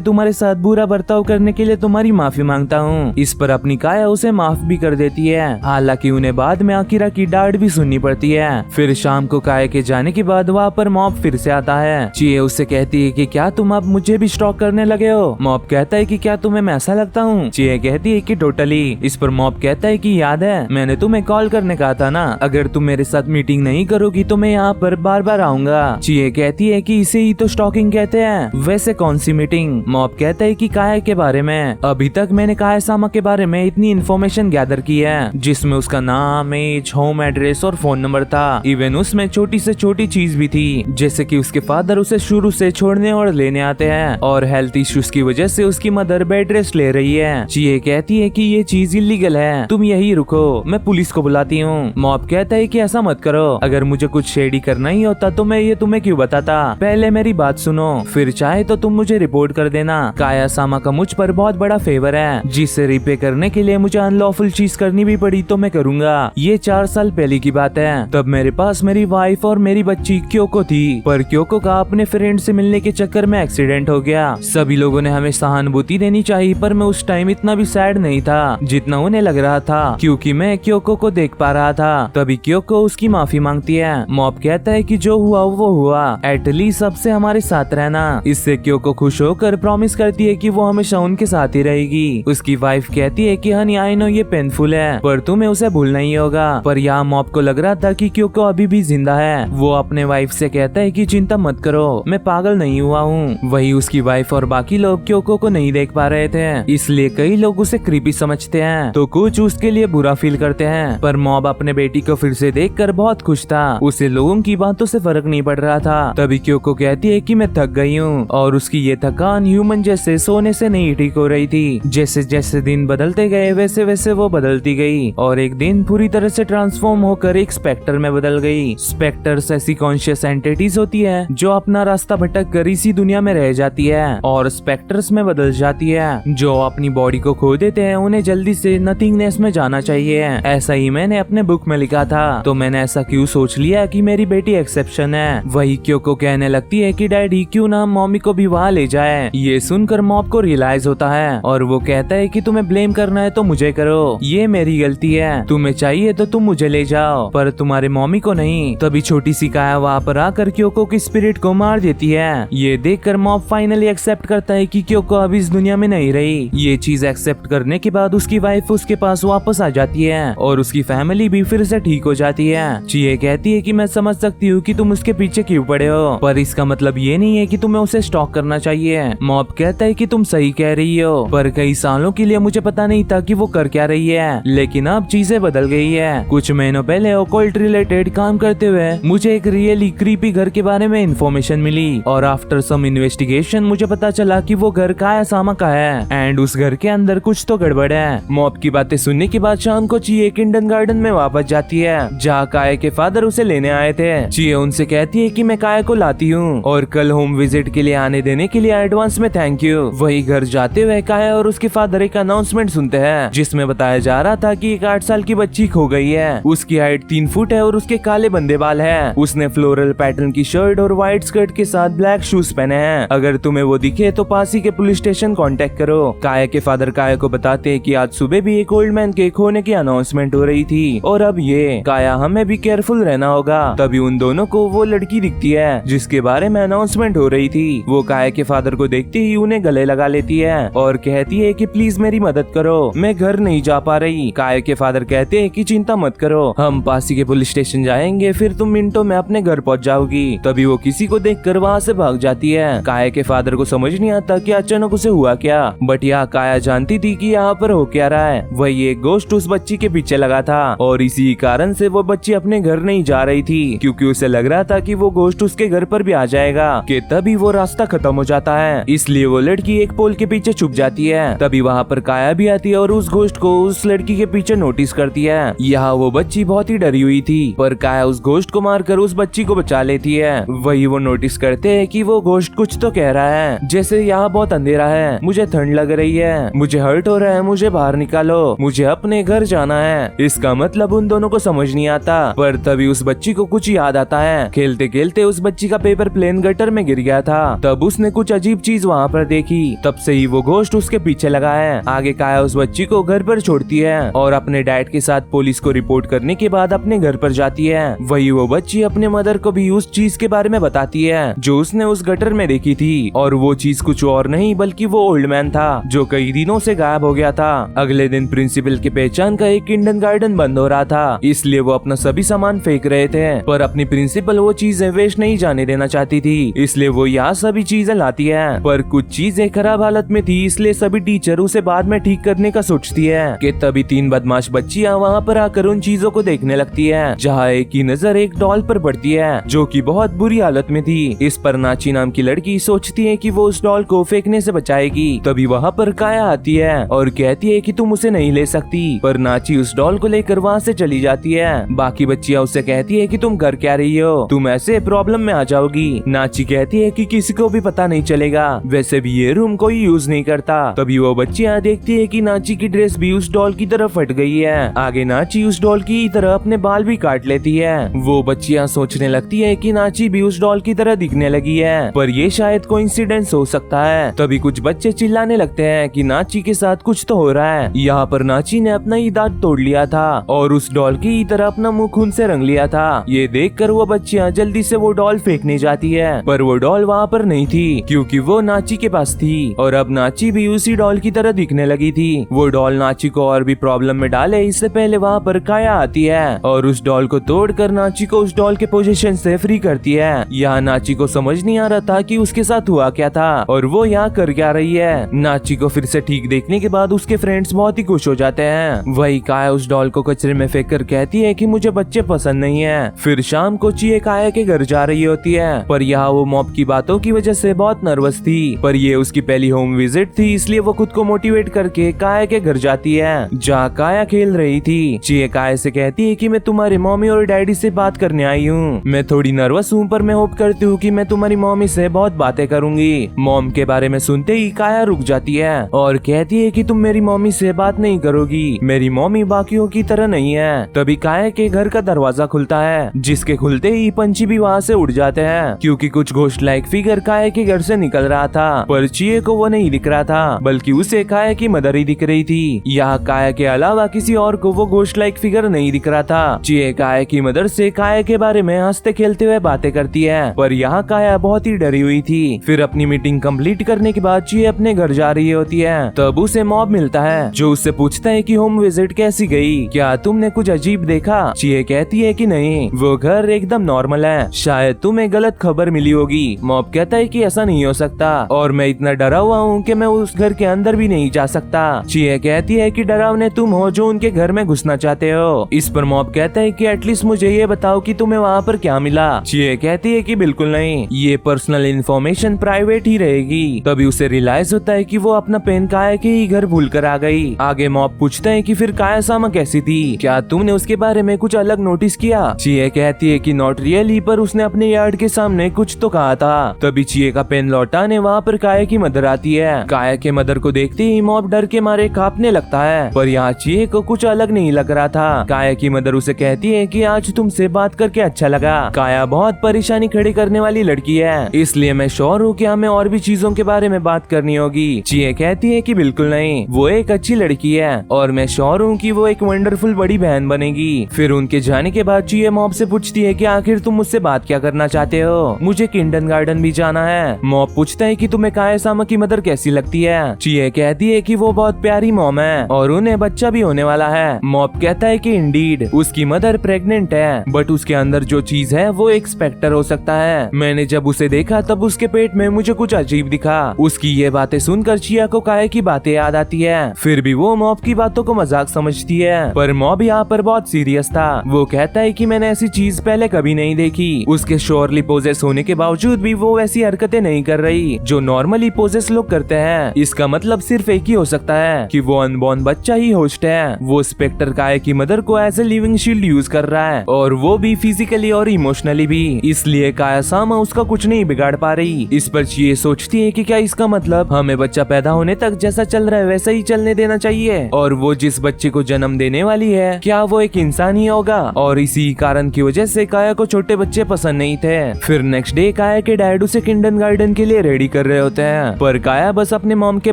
तुम्हारे साथ बुरा बर्ताव करने के लिए तुम्हारी माफी मांगता हूँ। इस पर अपनी काया उसे माफ भी कर देती है। हालांकि उन्हें बाद में आकिरा की डांट भी सुननी पड़ती है। फिर शाम को काया के जाने के बाद वहाँ पर मॉब फिर से आता है। चिए उससे कहती है कि क्या तुम अब मुझे भी स्टॉक करने लगे हो। मॉब कहता है कि क्या तुम्हें मैं ऐसा लगता हूँ। चिए कहती है कि टोटली। इस पर मॉब कहता है कि याद है मैंने तुम्हें कॉल करने कहा था ना, अगर तुम मेरे साथ मीटिंग नहीं करोगी तो मैं यहाँ पर बार बार आऊंगा। चिए कहती है कि इसे ही तो स्टॉकिंग कहते हैं। वैसे कौन सी मीटिंग। मॉब कहता है कि काया के बारे में। अभी तक मैंने काया सामा के बारे में इतनी इन्फॉर्मेशन गैदर की है जिसमें उसका नाम, एज, होम एड्रेस और फोन नंबर था। इवन उसमें छोटी से छोटी चीज भी थी, जैसे कि उसके फादर उसे शुरू से छोड़ने और लेने आते हैं और हेल्थ इश्यूज की वजह से उसकी मदर बेड रेस्ट ले रही है। चिए कहती है कि ये चीज इलीगल है, तुम यही रुको, मैं पुलिस को बुलाती हूँ। मॉब कहता है कि ऐसा मत करो, अगर मुझे कुछ शेडी करना ही होता तो मैं ये तुम्हें क्यों बताता। पहले मेरी बात सुनो, फिर चाहे तो तुम मुझे रिपोर्ट कर देना। काया सामा का मुझ पर बहुत बड़ा फेवर है, जिसे रिपे करने के लिए मुझे अनलॉफुल चीज करनी भी पड़ी तो मैं करूंगा। ये 4 साल पहले की बात है, तब मेरे पास मेरी वाइफ और मेरी बच्ची क्योको थी, पर क्योको का अपने फ्रेंड से मिलने के चक्कर में एक्सीडेंट हो गया। सभी लोगों ने हमें सहानुभूति देनी चाहिए, पर मैं उस टाइम इतना भी सैड नहीं था जितना उन्हें लग रहा था, क्योंकि मैं क्योको को देख पा रहा था। तभी क्योको उसकी माफी मांगती है। मॉब कहता है कि जो हुआ वो हुआ, एटलीस्ट सबसे हमारे साथ रहना। इससे क्योको खुश होकर प्रॉमिस करती है कि वो हमेशा उनके साथ ही रहेगी। उसकी वाइफ कहती है कि हनी आई नो ये पेनफुल है, पर तुम्हें उसे भूलना ही होगा। पर यहाँ मॉब को लग रहा था कि क्योको अभी भी जिंदा है। वो अपने वाइफ से कहता है कि चिंता मत करो, मैं पागल नहीं हुआ हूँ। वही उसकी वाइफ और बाकी लोग क्योको को नहीं देख पा रहे थे, इसलिए कई लोग उसे क्रीपी समझते हैं तो कुछ उसके लिए बुरा फील करते हैं। पर मॉब अपने बेटी को फिर से देखकर बहुत खुश था, उसे लोगों की बातों से फर्क नहीं पड़ रहा था। तभी क्योको कहती है कि मैं थक गई हूँ, और उसकी ये थकान ह्यूमन जैसे सोने से नहीं ठीक हो रही थी। जैसे जैसे दिन बदलते गए वैसे वैसे वो बदलती गई, और एक दिन पूरी तरह से ट्रांसफॉर्म होकर एक स्पेक्टर में बदल गई। स्पेक्टर्स ऐसी कॉन्शियस एंटिटीज होती है जो अपना रास्ता भटक कर इसी दुनिया में रह जाती है और स्पेक्टर्स में बदल जाती है। जो अपनी बॉडी को खो देते हैं उन्हें जल्दी से नथिंगनेस में जाना चाहिए। ऐसा ही मैंने अपने बुक में लिखा था, तो मैंने ऐसा क्यों सोच लिया कि मेरी बेटी एक्सेप्शन है। वही क्योको कहने लगती है कि डैडी क्यों ना मम्मी को भी वहाँ ले जाए। ये सुनकर मॉब को रियलाइज होता है और वो कहता है कि तुम्हें ब्लेम करना है तो मुझे करो, ये मेरी गलती है, तुम्हें चाहिए तो तुम मुझे ले जाओ पर तुम्हारे मम्मी को नहीं। तभी छोटी सी काया वहाँ पर आकर क्योको की स्पिरिट को मार देती है। ये देखकर मॉब फाइनली एक्सेप्ट करता है कि क्योको अब इस दुनिया में नहीं रही। ये चीज एक्सेप्ट करने के बाद उसकी वाइफ उसके पास वापस आ जाती है और उसकी फैमिली भी फिर से ठीक हो जाती है। चिए कहती है कि मैं समझ सकती हूँ कि तुम उसके पीछे क्यों पड़े हो, पर इसका मतलब ये नहीं है कि तुम्हें उसे स्टॉक करना चाहिए। मॉब कहता है कि तुम सही कह रही हो, पर कई सालों के लिए मुझे पता नहीं था कि वो कर क्या रही है, लेकिन अब चीजें बदल गई है। कुछ महीनों पहले ओकल्ट रिलेटेड काम करते हुए मुझे एक रियली क्रीपी घर के बारे में इंफॉर्मेशन मिली, और आफ्टर सम इन्वेस्टिगेशन मुझे पता चला कि वो घर काया सामा का है एंड उस घर के अंदर कुछ तो गड़बड़ है। मॉब की बातें सुनने के बाद शाम को चिए किंडन गार्डन में वापस जाती है जहाँ काया के फादर उसे लेने आए थे। चिए उनसे कहती है कि मैं काया को लाती हूँ और कल होम विजिट के लिए आने देने के लिए एडवांस में थैंक यू। वही घर जाते हुए काया और उसके फादर एक अनाउंसमेंट सुनते हैं जिसमें बताया जा रहा था कि एक 8 साल की बच्ची खो गई है। उसकी हाइट 3 फुट है और उसके काले बंदे बाल है। उसने फ्लोरल पैटर्न की शर्ट और व्हाइट स्कर्ट के साथ ब्लैक शूज पहने हैं। अगर तुम्हें वो दिखे तो पास ही के पुलिस स्टेशन कांटेक्ट करो। काया के फादर काया को बताते हैं कि आज सुबह भी एक ओल्ड मैन के खोने की अनाउंसमेंट हो रही थी और अब ये काया हमें भी केयरफुल रहना होगा। तभी उन दोनों को वो लड़की दिखती है जिसके बारे में अनाउंसमेंट हो रही थी। वो काया के फादर को देखते ही उन्हें गले लगा लेती है और कहती है कि प्लीज मेरी मदद करो, मैं घर नहीं जा पा रही। काया के फादर कहते हैं कि चिंता मत करो, हम पास ही के पुलिस स्टेशन जाएंगे, फिर तुम मिनटों में अपने घर पहुंच जाओगी। तभी वो किसी को देखकर वहाँ से भाग जाती है। काया के फादर को समझ नहीं आता कि अचानक उसे हुआ क्या, बट यहाँ काया जानती थी कि यहाँ पर हो क्या रहा है। वही एक गोश्त उस बच्ची के पीछे लगा था और इसी कारण से वो बच्ची अपने घर नहीं जा रही थी क्योंकि उसे लग रहा था कि वो गोश्त उसके घर पर भी आ जाएगा। कि तभी वो रास्ता खत्म हो जाता है, इसलिए वो लड़की एक पोल के पीछे छुप जाती है। तभी वहाँ पर काया भी आती है और उस गोश्त को उस लड़की के पीछे नोटिस करती है। यहाँ वो बच्ची बहुत ही डरी हुई थी, पर काया उस गोश्त को मारकर उस बच्ची को बचा लेती है। वही वो नोटिस करते हैं कि वो गोश्त कुछ तो कह रहा है, जैसे यहाँ बहुत अंधेरा है, मुझे ठंड लग रही है, मुझे हर्ट हो रहा है, मुझे बाहर निकालो, मुझे अपने घर जाना है। इसका मतलब उन दोनों को समझ नहीं आता, पर तभी उस बच्ची को कुछ याद आता है। खेलते खेलते खेलते उस बच्ची का पेपर प्लेन गटर में गिर गया था। तब उसने कुछ अजीब चीज वहाँ पर देखी। तब से ही वो घोस्ट उसके पीछे लगा है। आगे काया उस बच्ची को घर पर छोड़ती है और अपने डैड के साथ पुलिस को रिपोर्ट करने के बाद अपने घर पर जाती है। वही वो बच्ची अपने मदर को भी उस चीज के बारे में बताती है जो उसने उस गटर में देखी थी, और वो चीज कुछ और नहीं बल्कि वो ओल्ड मैन था जो कई दिनों से गायब हो गया था। अगले दिन प्रिंसिपल की पहचान का एक किंडरगार्टन बंद हो रहा था, इसलिए वो अपना सभी सामान फेंक रहे थे, पर अपनी प्रिंसिपल वो चीजें वेस्ट नहीं जाने देना चाहती थी, इसलिए वो यहाँ सभी चीजें लाती है। पर कुछ चीजें खराब हालत में थी, इसलिए सभी टीचर उसे बाद में ठीक करने का सोचती है कि तभी 3 बदमाश बच्चियां वहाँ पर आकर उन चीजों को देखने लगती है, जहाँ एक की नजर एक डॉल पर पड़ती है जो कि बहुत बुरी हालत में थी। इस पर नाची नाम की लड़की सोचती है कि वो उस डॉल को फेंकने से बचाएगी। तभी वहाँ पर काया आती है और कहती है कि तुम उसे नहीं ले सकती, पर नाची उस डॉल को लेकर वहाँ से चली जाती है। बाकी बच्चियां उससे कहती है कि तुम कर क्या रही हो, तुम ऐसे प्रॉब्लम में आ जाओगी। नाची कहती है कि किसी को भी पता नहीं चलेगा, वैसे भी ये रूम कोई यूज नहीं करता। तभी वो बच्चियां देखती है कि नाची की ड्रेस भी उस डॉल की तरफ फट गई है। आगे नाची उस डॉल की तरह अपने बाल भी काट लेती है। वो बच्चियां सोचने लगती है कि नाची भी उस डॉल की तरह दिखने लगी है, पर ये शायद कोइंसिडेंस हो सकता है। तभी कुछ बच्चे चिल्लाने लगते हैं कि नाची के साथ कुछ तो हो रहा है। यहाँ पर नाची ने अपना ही दांत तोड़ लिया था और उस डॉल की तरह अपना मुंह खून से रंग लिया था। ये देखकर वो बच्चियां जल्दी से वो डॉल फेंकने जाती है, पर वो डॉल वहाँ पर नहीं थी क्योंकि वो नाची के पास थी और अब नाची भी उसी डॉल की तरह दिखने लगी थी। वो डॉल नाची को और भी प्रॉब्लम में डाले इससे पहले वहाँ पर काया आती है और उस डॉल को तोड़कर नाची को उस डॉल के पोजीशन से फ्री करती है। यहाँ नाची को समझ नहीं आ रहा था कि उसके साथ हुआ क्या था और वो यहाँ कर क्या रही है। नाची को फिर से ठीक देखने के बाद उसके फ्रेंड्स बहुत ही खुश हो जाते हैं। वही काया उस डॉल को कचरे में फेंक कर कहती है कि मुझे बच्चे पसंद नहीं है। फिर शाम को चिए काया के घर जा रही होती है, पर यहाँ वो मॉब की बातों की वजह से बहुत नर्वस थी, पर ये उसकी पहली होम विजिट थी, इसलिए वो खुद को मोटिवेट करके काया के घर जाती है जहाँ काया खेल रही थी। चिए काया से कहती है कि मैं तुम्हारी मम्मी और डैडी से बात करने आई हूँ, मैं थोड़ी नर्वस हूँ पर मैं होप करती हूँ कि मैं तुम्हारी मम्मी से बहुत बातें करूंगी। मॉम के बारे में सुनते ही काया रुक जाती है और कहती है कि तुम मेरी मम्मी से बात नहीं करोगी, मेरी मम्मी बाकियों की तरह नहीं है। तभी काया के घर का दरवाजा खुलता है, जिसके खुलते ही पंछी भी वहाँ से उड़ जाते हैं क्योंकि कुछ घोस्ट लाइक फिगर काया के घर से निकल रहा था, पर चिए को वो नहीं दिख रहा था बल्कि उसे काया की मदर ही दिख रही थी। यहाँ काया के अलावा किसी और को वो घोस्ट लाइक फिगर नहीं दिख रहा था। चिए काया की मदर से काया के बारे में हंसते खेलते हुए बातें करती है, पर यहाँ काया बहुत ही डरी हुई थी। फिर अपनी मीटिंग कंप्लीट करने के बाद चिए अपने घर जा रही होती है, तब उसे मॉब मिलता है जो उससे पूछता है कि होम विजिट कैसी गई, क्या तुमने कुछ अजीब देखा। चिए कहती है कि नहीं, वो घर एकदम नॉर्मल है, शायद तुम्हें गलत खबर मिली होगी। मॉब कहता है कि ऐसा नहीं हो सकता और मैं इतना डरा हुआ हूँ कि मैं उस घर के अंदर भी नहीं जा सकता। चिए कहती है कि डरावने तुम हो जो उनके घर में घुसना चाहते हो। इस पर मॉब कहता है कि एटलीस्ट मुझे ये बताओ कि तुम्हें वहाँ पर क्या मिला। चिए कहती है कि बिल्कुल नहीं, ये पर्सनल इन्फॉर्मेशन प्राइवेट ही रहेगी। तभी उसे रियलाइज होता है कि वो अपना पेन काया के ही घर भूल कर आ गई। आगे मॉब पूछता है कि फिर काया सामा कैसी थी, क्या तुमने उसके बारे में कुछ अलग नोटिस किया। चिए कहती है कि नॉट रियली, पर उसने अपने यार्ड के सामने कुछ तो कहा था। तभी चिए का पेन लौटाने वहाँ पर काया की मदर आती है। काया के मदर को देखते ही मॉब डर के मारे कांपने लगता है, पर यहाँ चिए को कुछ अलग नहीं लग रहा था। काया की मदर उसे कहती है कि आज तुमसे बात करके अच्छा लगा। काया बहुत परेशानी खड़ी करने वाली लड़की है, इसलिए मैं श्योर हूँ कि हमें और भी चीजों के बारे में बात करनी होगी। चिए कहती है कि बिल्कुल नहीं, वो एक अच्छी लड़की है और मैं श्योर हूँ कि वो एक वंडरफुल बड़ी बहन बनेगी। फिर उनके जाने के बाद चिए मॉब से पूछती है कि आखिर तुम मुझसे बात क्या करना चाहते हो। मुझे किंडरगार्टन भी जाना है। मॉब पूछता है कि तुम्हें काया सामा की मदर कैसी लगती है। चिए कहती है कि वो बहुत प्यारी मॉम है और उन्हें बच्चा भी होने वाला है। मॉब कहता है कि इंडीड उसकी मदर प्रेग्नेंट है, बट उसके अंदर जो चीज है वो एक स्पेक्टर हो सकता है। मैंने जब उसे देखा तब उसके पेट में मुझे कुछ अजीब दिखा। उसकी ये बातें सुनकर चिया को काया की बातें याद आती है, फिर भी वो मॉब की बातों को मजाक समझती है, पर मॉब यहाँ पर बहुत सीरियस था। वो कहता है कि मैंने ऐसी चीज पहले कभी नहीं देखी। उसके श्योरली पोजेस होने के बावजूद भी वो वैसी हरकतें नहीं कर रही जो नॉर्मली पोजेस लोग करते हैं। इसका मतलब सिर्फ एक ही हो सकता है कि वो अनबॉर्न बच्चा ही होस्ट है। वो स्पेक्टर काया की मदर को as a living shield use कर रहा है और वो भी फिजिकली और इमोशनली भी, इसलिए काया सामा उसका कुछ नहीं बिगाड़ पा रही। इस पर ये सोचती है कि क्या इसका मतलब हमें बच्चा पैदा होने तक जैसा चल रहा है वैसा ही चलने देना चाहिए, और वो जिस बच्चे को जन्म देने वाली है क्या वो एक इंसान ही होगा, और इसी कारण की वजह से काया को छोटे बच्चे पसंद नहीं थे। फिर नेक्स्ट डे काया के डैड उसे किंडरगार्टन के लिए रेडी कर रहे होते हैं, पर काया बस अपने मॉम के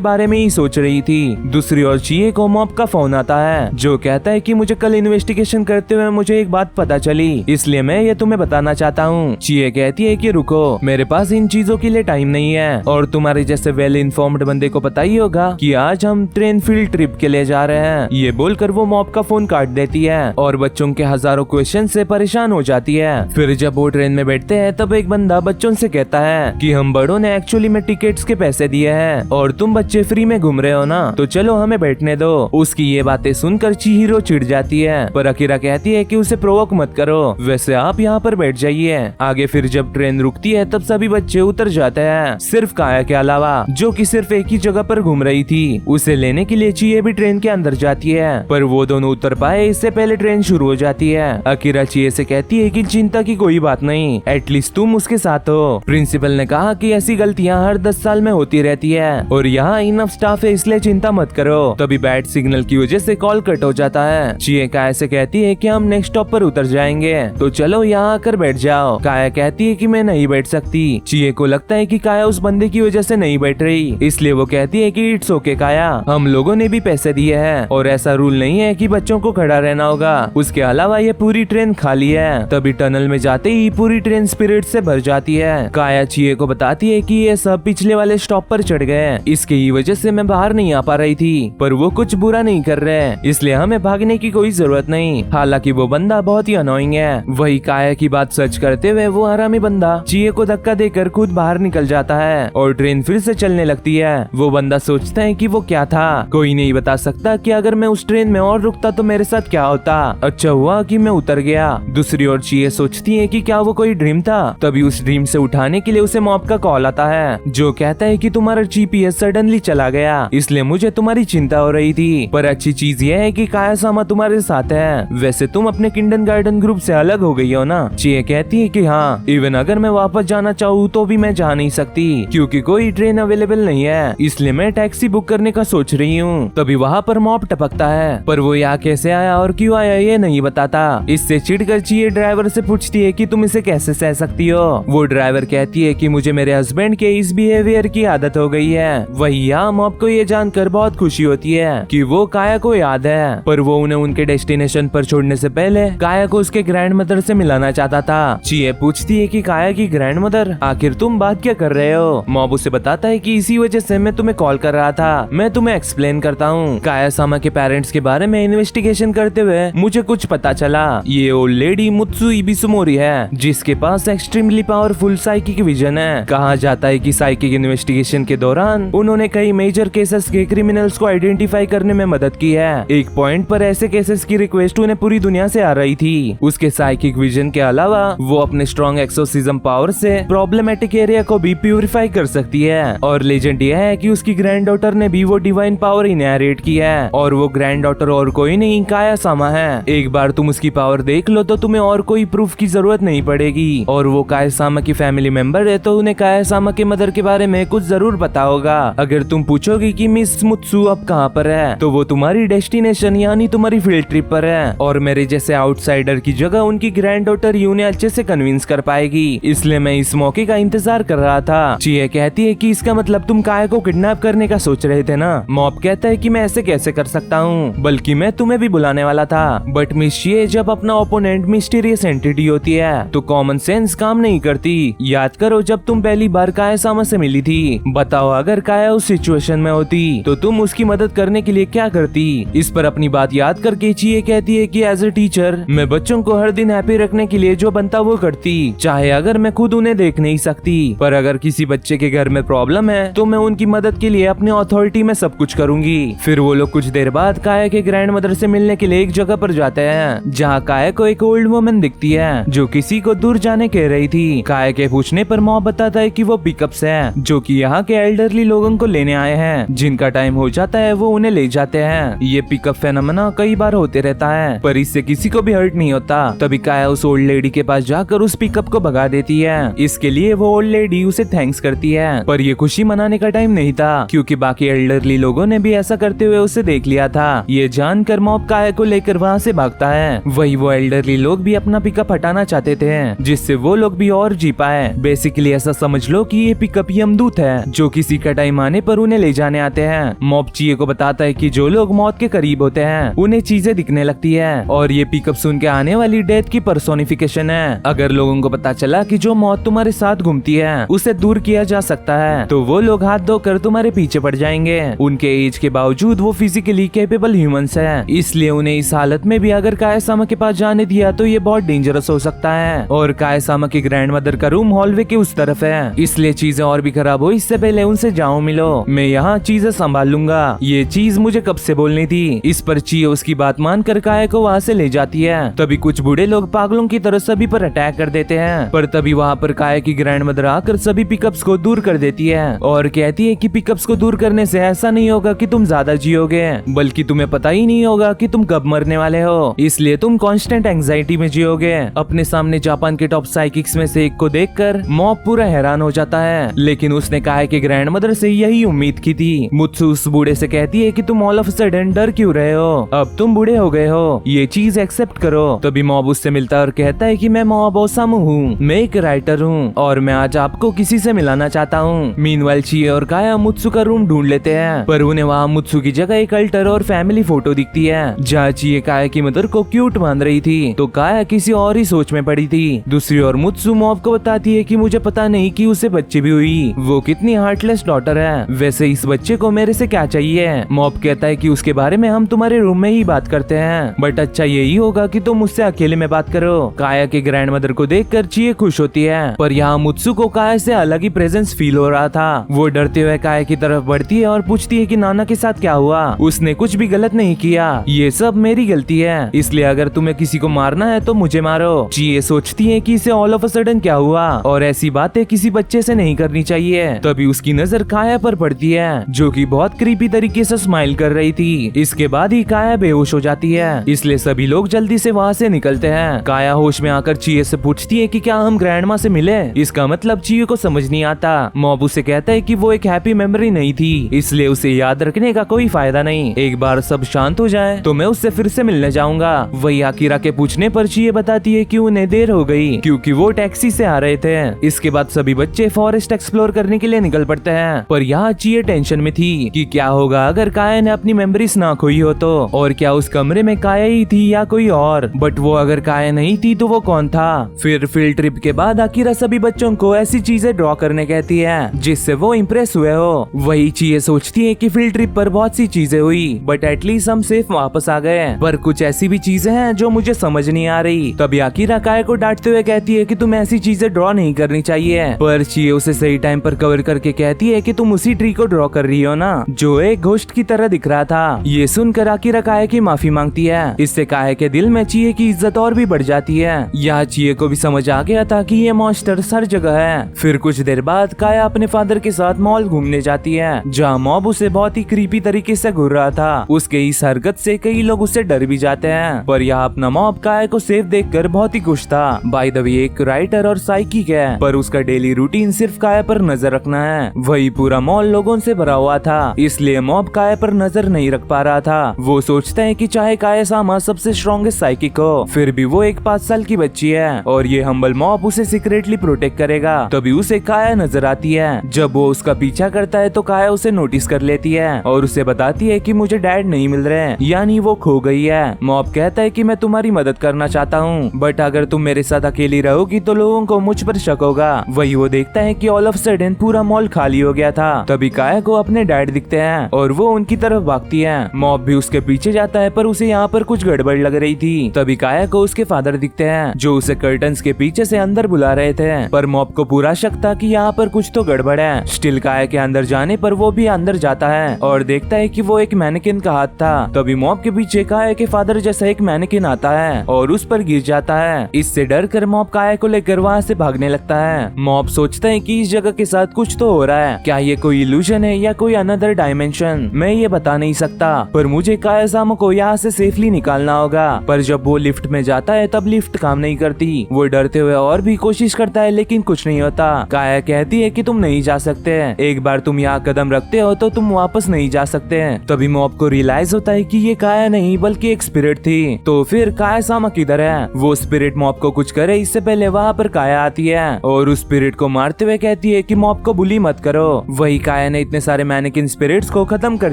बारे में ही सोच रही थी। दूसरी ओर चिए को मॉम का फोन आता है जो कहता है कि मुझे कल इन्वेस्टिगेशन करते हुए मुझे एक बात पता चली, इसलिए मैं ये तुम्हें बताना चाहता हूँ। चिए कहती है कि रुको, मेरे पास इन चीजों के लिए टाइम नहीं है, और तुम्हारे जैसे वेल इन्फॉर्म्ड बंदे को पता ही होगा कि आज हम ट्रेन फील्ड ट्रिप के लिए जा रहे हैं। ये बोलकर वो मॉम का फोन काट देती है और बच्चों के हजारों क्वेश्चन से परेशान हो जाती है। फिर जब वो ट्रेन में बैठते हैं तब एक बंदा बच्चों से कहता है कि हम बड़ों ने एक्चुअली में टिकट्स के पैसे दिए हैं और तुम बच्चे फ्री में घूम रहे हो ना, तो चलो हमें बैठने दो। उसकी ये बातें सुनकर चिहिरो चिढ़ जाती है, पर अकीरा कहती है कि उसे प्रोवोक मत करो, वैसे आप यहाँ पर बैठ जाइए। आगे फिर जब ट्रेन रुकती है तब सभी बच्चे उतर जाते हैं, सिर्फ काया के अलावा, जो कि सिर्फ एक ही जगह पर घूम रही थी। उसे लेने के लिए चिए भी ट्रेन के अंदर जाती है, पर वो दोनों उतर पाए इससे पहले ट्रेन शुरू हो जाती है। अकीरा चिए से कहती है कि चिंता की कोई बात नहीं, एटलीस्ट तुम उसके साथ हो। प्रिंसिपल ने कहा कि ऐसी गलतियां हर 10 साल में होती रहती है और यहाँ इनफ स्टाफ है, इसलिए चिंता मत करो। तभी बैड सिग्नल की वजह से कॉल कट हो जाता है। चिए काया से कहती है कि हम नेक्स्ट स्टॉप पर उतर जाएंगे, तो चलो यहाँ आकर बैठ जाओ। काया कहती है कि मैं नहीं बैठ सकती। चिए को लगता है कि काया उस बंदे की वजह से नहीं बैठ रही, इसलिए वो कहती है कि इट्स ओके काया, हम लोगों ने भी पैसे दिए हैं और ऐसा रूल नहीं है कि बच्चों को खड़ा रहना होगा। उसके अलावा ये पूरी ट्रेन खाली है। तभी टनल में जाते ही पूरी ट्रेन स्पिरिट से भर जाती है। काया चिए को बताती है कि ये सब पिछले वाले स्टॉप पर चढ़ गए, इसकी ही वजह से मैं बाहर नहीं आ पा रही थी, पर वो कुछ बुरा नहीं कर रहे, इसलिए हमें भागने की कोई जरूरत नहीं। हालांकि वो बंदा बहुत ही अनोइंग है। वही काया की बात सच करते हुए वो हरामी बंदा चिए को धक्का देकर खुद बाहर निकल जाता है और ट्रेन फिर से चलने लगती है। वो बंदा सोचता है कि वो क्या था, कोई नहीं बता सकता कि अगर मैं उस ट्रेन में और रुकता तो मेरे साथ क्या होता। अच्छा हुआ कि मैं उतर गया। दूसरी ओर चिए सोचती है कि क्या वो कोई ड्रीम था। तभी उस ड्रीम से उठाने के लिए उसे मॉब का कॉल आता है जो कहता है कि तुम्हारा जीपीएस सडनली चला गया, इसलिए मुझे तुम्हारी चिंता हो रही थी, पर अच्छी चीज ये है कि काया सामा तुम्हारे साथ है। वैसे तुम अपने किंडरगार्टन ग्रुप से अलग हो गई हो ना। चिए कहती है कि हाँ, इवन अगर मैं वापस जाना चाहूँ तो भी मैं जा नहीं सकती क्योंकि कोई ट्रेन अवेलेबल नहीं है, इसलिए मैं टैक्सी बुक करने का सोच रही हूँ। तभी वहाँ पर मॉब टपकता है, पर वो यहाँ कैसे आया और क्यों आया ये नहीं बताता। इससे चिढ़कर चिए ड्राइवर से पूछती है कि तुम इसे कैसे सह सकती हो। वो ड्राइवर कहती है कि मुझे मेरे हस्बैंड के इस बिहेवियर की आदत हो गई है। वही यहाँ मॉब को ये जानकर बहुत खुशी होती है कि वो काया को याद है, पर वो उन्हें उनके डेस्टिनेशन पर छोड़ने से पहले काया को उसके ग्रैंड मदर से मिलाना चाहता था। चिए पूछती है कि काया की ग्रैंड मदर, आखिर तुम बात क्या कर रहे हो। मॉब उसे बताता है कि इसी वजह से मैं तुम्हें कॉल कर रहा था, मैं तुम्हें एक्सप्लेन करता हूँ। काया सामा के पेरेंट्स के बारे में इन्वेस्टिगेशन करते हुए मुझे कुछ पता चला। ये ओल्ड लेडी मुत्सु इबिसुमोरी है जिसके पास एक्सट्रीमली पावरफुल साइकिक विजन है। कहा जाता है कि साइकिक इन्वेस्टिगेशन के दौरान उन्होंने कई मेजर केसेस के क्रिमिनल्स को आइडेंटिफाई करने में मदद की है। एक पॉइंट पर ऐसे केसेस की रिक्वेस्ट उन्हें पूरी दुनिया से आ रही थी। उसके साइकिक विजन के अलावा वो अपने स्ट्रॉन्ग एक्सोसिज्म पावर से प्रॉब्लमेटिक एरिया को भी प्यूरिफाई कर सकती है। और लेजेंड यह है कि उसकी ग्रैंड डॉटर ने भी वो डिवाइन पावर इनहेरिट की है और वो ग्रैंड डॉटर और कोई नहीं काया सामा है। एक बार तुम उसकी पावर देख लो तो तुम्हें और कोई प्रूफ की जरूरत नहीं पड़ेगी। और वो काया सामा की फैमिली मेंबर है तो उन्हें काया सामा के मदर के बारे में कुछ जरूर पता होगा। अगर तुम पूछोगे कि मिस मुत्सु अब कहाँ पर है तो वो तुम्हारी डेस्टिनेशन यानी तुम्हारी फील्ड ट्रिप पर है और मेरे जैसे आउटसाइडर की जगह उनकी ग्रैंड डॉटर ही उन्हें अच्छे से कन्विंस कर पाएगी, इसलिए मैं इस मौके का इंतजार कर रहा था। चिए कहती है कि इसका मतलब तुम काया को किडनैप करने का सोच रहे थे ना। मॉब कहता है कि मैं ऐसे कैसे कर सकता हूँ, बल्कि मैं तुम्हें भी बुलाने वाला था। बट मिस चिए, जब अपना ओपोनेंट मिस्टीरियस एंटिटी होती है तो कॉमन सेंस काम नहीं करती। याद करो जब तुम पहली बार काया सामा से मिली थी, बताओ अगर काया उस सिचुएशन में होती तो तुम उसकी मदद करने के लिए क्या करती। इस पर अपनी बात याद करके चिए कहती है कि एज ए टीचर मैं बच्चों को हर दिन हैप्पी रखने के लिए जो बनता वो करती, चाहे अगर मैं खुद उन्हें देख नहीं सकती, पर अगर किसी बच्चे के घर में प्रॉब्लम है तो मैं उनकी मदद के लिए अपने अथॉरिटी में सब कुछ करूंगी। फिर वो लोग कुछ देर बाद काया के ग्रैंड मदर से मिलने के लिए एक जगह पर जाते हैं जहाँ काया को एक ओल्ड वुमन दिखती है जो किसी को दूर जाने कह रही थी। काया के पूछने पर मॉब बताता है कि वो पिकअप्स है जो कि यहाँ के एल्डरली लोगों को लेने आए हैं, जिनका टाइम हो जाता है वो उन्हें ले जाते हैं। ये पिकअप फेनोमेना कई बार होते रहता है पर इससे किसी को भी हर्ट नहीं होता। तभी काया उस ओल्ड लेडी के पास जाकर उस पिकअप को भगा देती है। इसके लिए वो ओल्ड लेडी उसे थैंक्स करती है, पर ये खुशी मनाने का टाइम नहीं था क्योंकि बाकी एल्डरली लोगों ने भी ऐसा करते हुए उसे देख लिया था। ये जानकर मॉब काया को लेकर वहाँ से भागता है। वही वो एल्डरली लोग भी अपना पिकअप हटाना चाहते थे जिससे वो लोग भी और जी पाए। बेसिकली ऐसा समझ लो कि ये पिकअप यमदूत है जो किसी का टाइम आने पर उन्हें ले जाने आते हैं। मॉब चिए को बताता है कि जो लोग मौत के करीब होते हैं उन्हें चीजें दिखने लगती है और ये पिकअप सुन के आने वाली डेथ की पर्सोनिफिकेशन है। अगर लोगों को पता चला कि जो मौत तुम्हारे साथ घूमती है उसे दूर किया जा सकता है तो वो लोग हाथ धोकर तुम्हारे पीछे पड़ जाएंगे। उनके एज के बावजूद वो फिजिकली कैपेबल ह्यूमंस हैं, इसलिए उन्हें इस हालत में भी अगर कायसामा के पास जाने दिया तो ये बहुत डेंजरस हो सकता है। और कायसामा की ग्रैंडमदर का रूम हॉलवे के उस तरफ है, इसलिए चीजें और भी खराब हो इससे पहले उनसे जाओ मिलो, मैं यहाँ चीजें संभाल लूंगा। ये चीज मुझे कब से बोलनी थी। इस पर चिए उसकी बात मानकर काया को वहाँ से ले जाती है। तभी कुछ बूढ़े लोग पागलों की तरह सभी पर अटैक कर देते हैं, पर तभी वहाँ पर काया की ग्रैंडमदर आकर सभी पिकअप्स को दूर कर देती है और कहती है कि पिकअप्स को दूर करने से ऐसा नहीं होगा कि तुम ज्यादा जियोगे, बल्कि तुम्हें पता ही नहीं होगा कि तुम कब मरने वाले हो, इसलिए तुम कांस्टेंट एंजाइटी में जियोगे। अपने सामने जापान के टॉप साइकिक्स में से एक को देखकर मॉब पूरा हैरान हो जाता है, लेकिन उसने काया के ग्रैंडमदर से यही उम्मीद की थी। मुत्सु उस बूढ़े से कहती है कि तुम ऑल ऑफ सडन डर क्यों रहे हो, अब तुम बूढ़े हो गए हो, ये चीज एक्सेप्ट करो। तभी मॉब उससे मिलता है और कहता है कि मैं मॉब ओसामू हूँ, मैं एक राइटर हूँ और मैं आज आपको किसी से मिलाना चाहता हूँ। मीनवाइल चिए और काया मुत्सु का रूम ढूंढ लेते हैं, पर उन्हें वहाँ मुत्सु की जगह एक अल्टर और फैमिली फोटो दिखती है जहाँ चिए काया की मदर को क्यूट मान रही थी तो काया किसी और ही सोच में पड़ी थी। दूसरी ओर मुत्सु मॉब को बताती है कि मुझे पता नहीं कि उसे बच्चे भी हुई, वो कितनी हार्टलेस डॉटर है, वैसे इस बच्चे को मेरे से क्या चाहिए। मॉब कहता है कि उसके बारे में हम तुम्हारे रूम में ही बात करते हैं, बट अच्छा यही होगा कि तुम मुझसे अकेले में बात करो। काया के ग्रैंडमदर को देखकर चिए खुश होती है, पर यहाँ मुत्सु को काया से अलग ही प्रेजेंस फील हो रहा था। वो डरते हुए काया की तरफ बढ़ती है और पूछती है कि नाना के साथ क्या हुआ, उसने कुछ भी गलत नहीं किया, ये सब मेरी गलती है, इसलिए अगर तुम्हें किसी को मारना है तो मुझे मारो। चिए सोचती है कि इसे ऑल ऑफ अ सडन क्या हुआ और ऐसी बातें किसी बच्चे से नहीं करनी चाहिए। तभी उसकी नजर काया पर पड़ती है जो कि बहुत क्रीपी तरीके से स्माइल कर रही थी। इसके बाद ही काया बेहोश हो जाती है, इसलिए सभी लोग जल्दी से वहाँ से निकलते हैं। काया होश में आकर चिए से पूछती है कि क्या हम ग्रैंडमा से मिले। इसका मतलब चिए को समझ नहीं आता। मॉब उसे कहता है कि वो एक हैप्पी मेमोरी नहीं थी, इसलिए उसे याद रखने का कोई फायदा नहीं, एक बार सब शांत हो जाए तो मैं उससे फिर से मिलने जाऊंगा। वही आकिरा के पूछने पर चिए बताती है कि उन्हें देर हो गई क्योंकि वो टैक्सी से आ रहे थे। इसके बाद सभी बच्चे फॉरेस्ट एक्सप्लोर करने के लिए निकल पड़ते हैं, पर यहाँ चिए टेंशन में थी कि क्या होगा अगर काया ने अपनी मेमोरीज ना खोई हो तो, और क्या उस कमरे में काया ही थी या कोई और। बट वो अगर काया नहीं थी तो वो कौन था। फिर फील्ड ट्रिप के बाद आकिरा सभी बच्चों को ऐसी चीजें ड्रॉ करने कहती है जिससे वो इम्प्रेस हुए हो। वही चिए सोचती है कि फील्ड ट्रिप पर बहुत सी चीजें हुई बट एटलीस्ट हम सेफ वापस आ गए, पर कुछ ऐसी भी चीजें हैं जो मुझे समझ नहीं आ रही। तभी आकिरा काया को डांटते हुए कहती है कि तुम ऐसी चीजें ड्रॉ नहीं करनी चाहिए, पर चिए उसे सही टाइम पर कवर करके कहती है कि तुम उसी ट्री को ड्रॉ कर रही हो ना जो एक घोस्ट की तरह दिख रहा था। ये सुनकर आकिरा काया की माफी मांगती है, इससे काया के दिल में चिए की इज्जत और भी बढ़ जाती है। यहाँ चिए को भी समझ आ गया था कि ये मॉन्स्टर हर जगह है। फिर कुछ देर बाद काया अपने फादर के साथ मॉल घूमने जाती है जहाँ मॉब उसे बहुत ही क्रीपी तरीके से घूर रहा था। उसके इस हरकत से कई लोग उससे डर भी जाते हैं, पर यहाँ अपना मॉब काया को सेफ देखकर बहुत ही खुश था। बाय द वे एक राइटर और साइकिक है, पर उसका डेली रूटीन सिर्फ काया पर नजर रखना है। वही पूरा मॉल लोगों से भरा हुआ था, इसलिए मॉब काया पर नजर नहीं रख पा रहा था। वो सोचता है कि चाहे काया-सामा सबसे स्ट्रॉन्गेस्ट साइकिक हो, फिर भी वो एक 5 साल की बच्ची है और ये हम्बल मॉब उसे सीक्रेटली प्रोटेक्ट करेगा। तभी उसे काया नजर आती है। जब वो उसका पीछा करता है तो काया उसे नोटिस कर लेती है और उसे बताती है कि मुझे डैड नहीं मिल रहे, यानी वो खो गई है। मॉब कहता है कि मैं तुम्हारी मदद करना चाहता हूँ, बट अगर तुम मेरे साथ अकेली रहोगी तो लोगों को मुझ पर शक होगा। वही वो देखता है कि ऑल ऑफ सडन पूरा मॉल खाली हो गया था। तभी काया को अपने डैड दिखते हैं और वो उनकी तरफ भागती है। मॉब भी उसके पीछे जाता है, पर उसे यहाँ पर कुछ गड़बड़ लग रही थी। तभी काया को उसके फादर दिखते हैं जो उसे कर्टन्स के पीछे से अंदर बुला रहे थे, पर मॉब को पूरा शक था कि यहाँ पर कुछ तो गड़बड़ है। स्टिल काया के अंदर जाने पर वो भी अंदर जाता है और देखता है कि वो एक मैनेकिन का हाथ था। तभी मॉब के पीछे काया के फादर जैसा एक मैनेकिन आता है और उस पर गिर जाता है। इससे डर कर मॉब काया को लेकर वहाँ से भागने लगता है। मॉब सोचता है कि इस जगह के साथ कुछ तो हो रहा है, क्या ये कोई इल्यूजन है या कोई अनदर डायमेंशन, मैं ये बता नहीं सकता, पर मुझे काया-सामा को यहाँ से सेफली निकालना होगा। पर जब वो लिफ्ट में जाता है तब लिफ्ट काम नहीं करती। वो डरते हुए और भी कोशिश करता है लेकिन कुछ नहीं होता। काया कहती है कि तुम नहीं जा सकते, एक बार तुम यहाँ कदम रखते हो तो तुम वापस नहीं जा सकते। तभी मॉब को रियलाइज होता है कि ये काया नहीं बल्कि एक स्पिरिट थी। तो फिर काया-सामा किधर है? वो स्पिरिट मॉब को कुछ करे इससे पहले वहाँ पर काया आती है और उस स्पिरिट को मारते हुए कहती है कि मॉब को बुली मत करो। वही काया ने इतने सारे मैनेकिन स्पिरिट्स को खत्म कर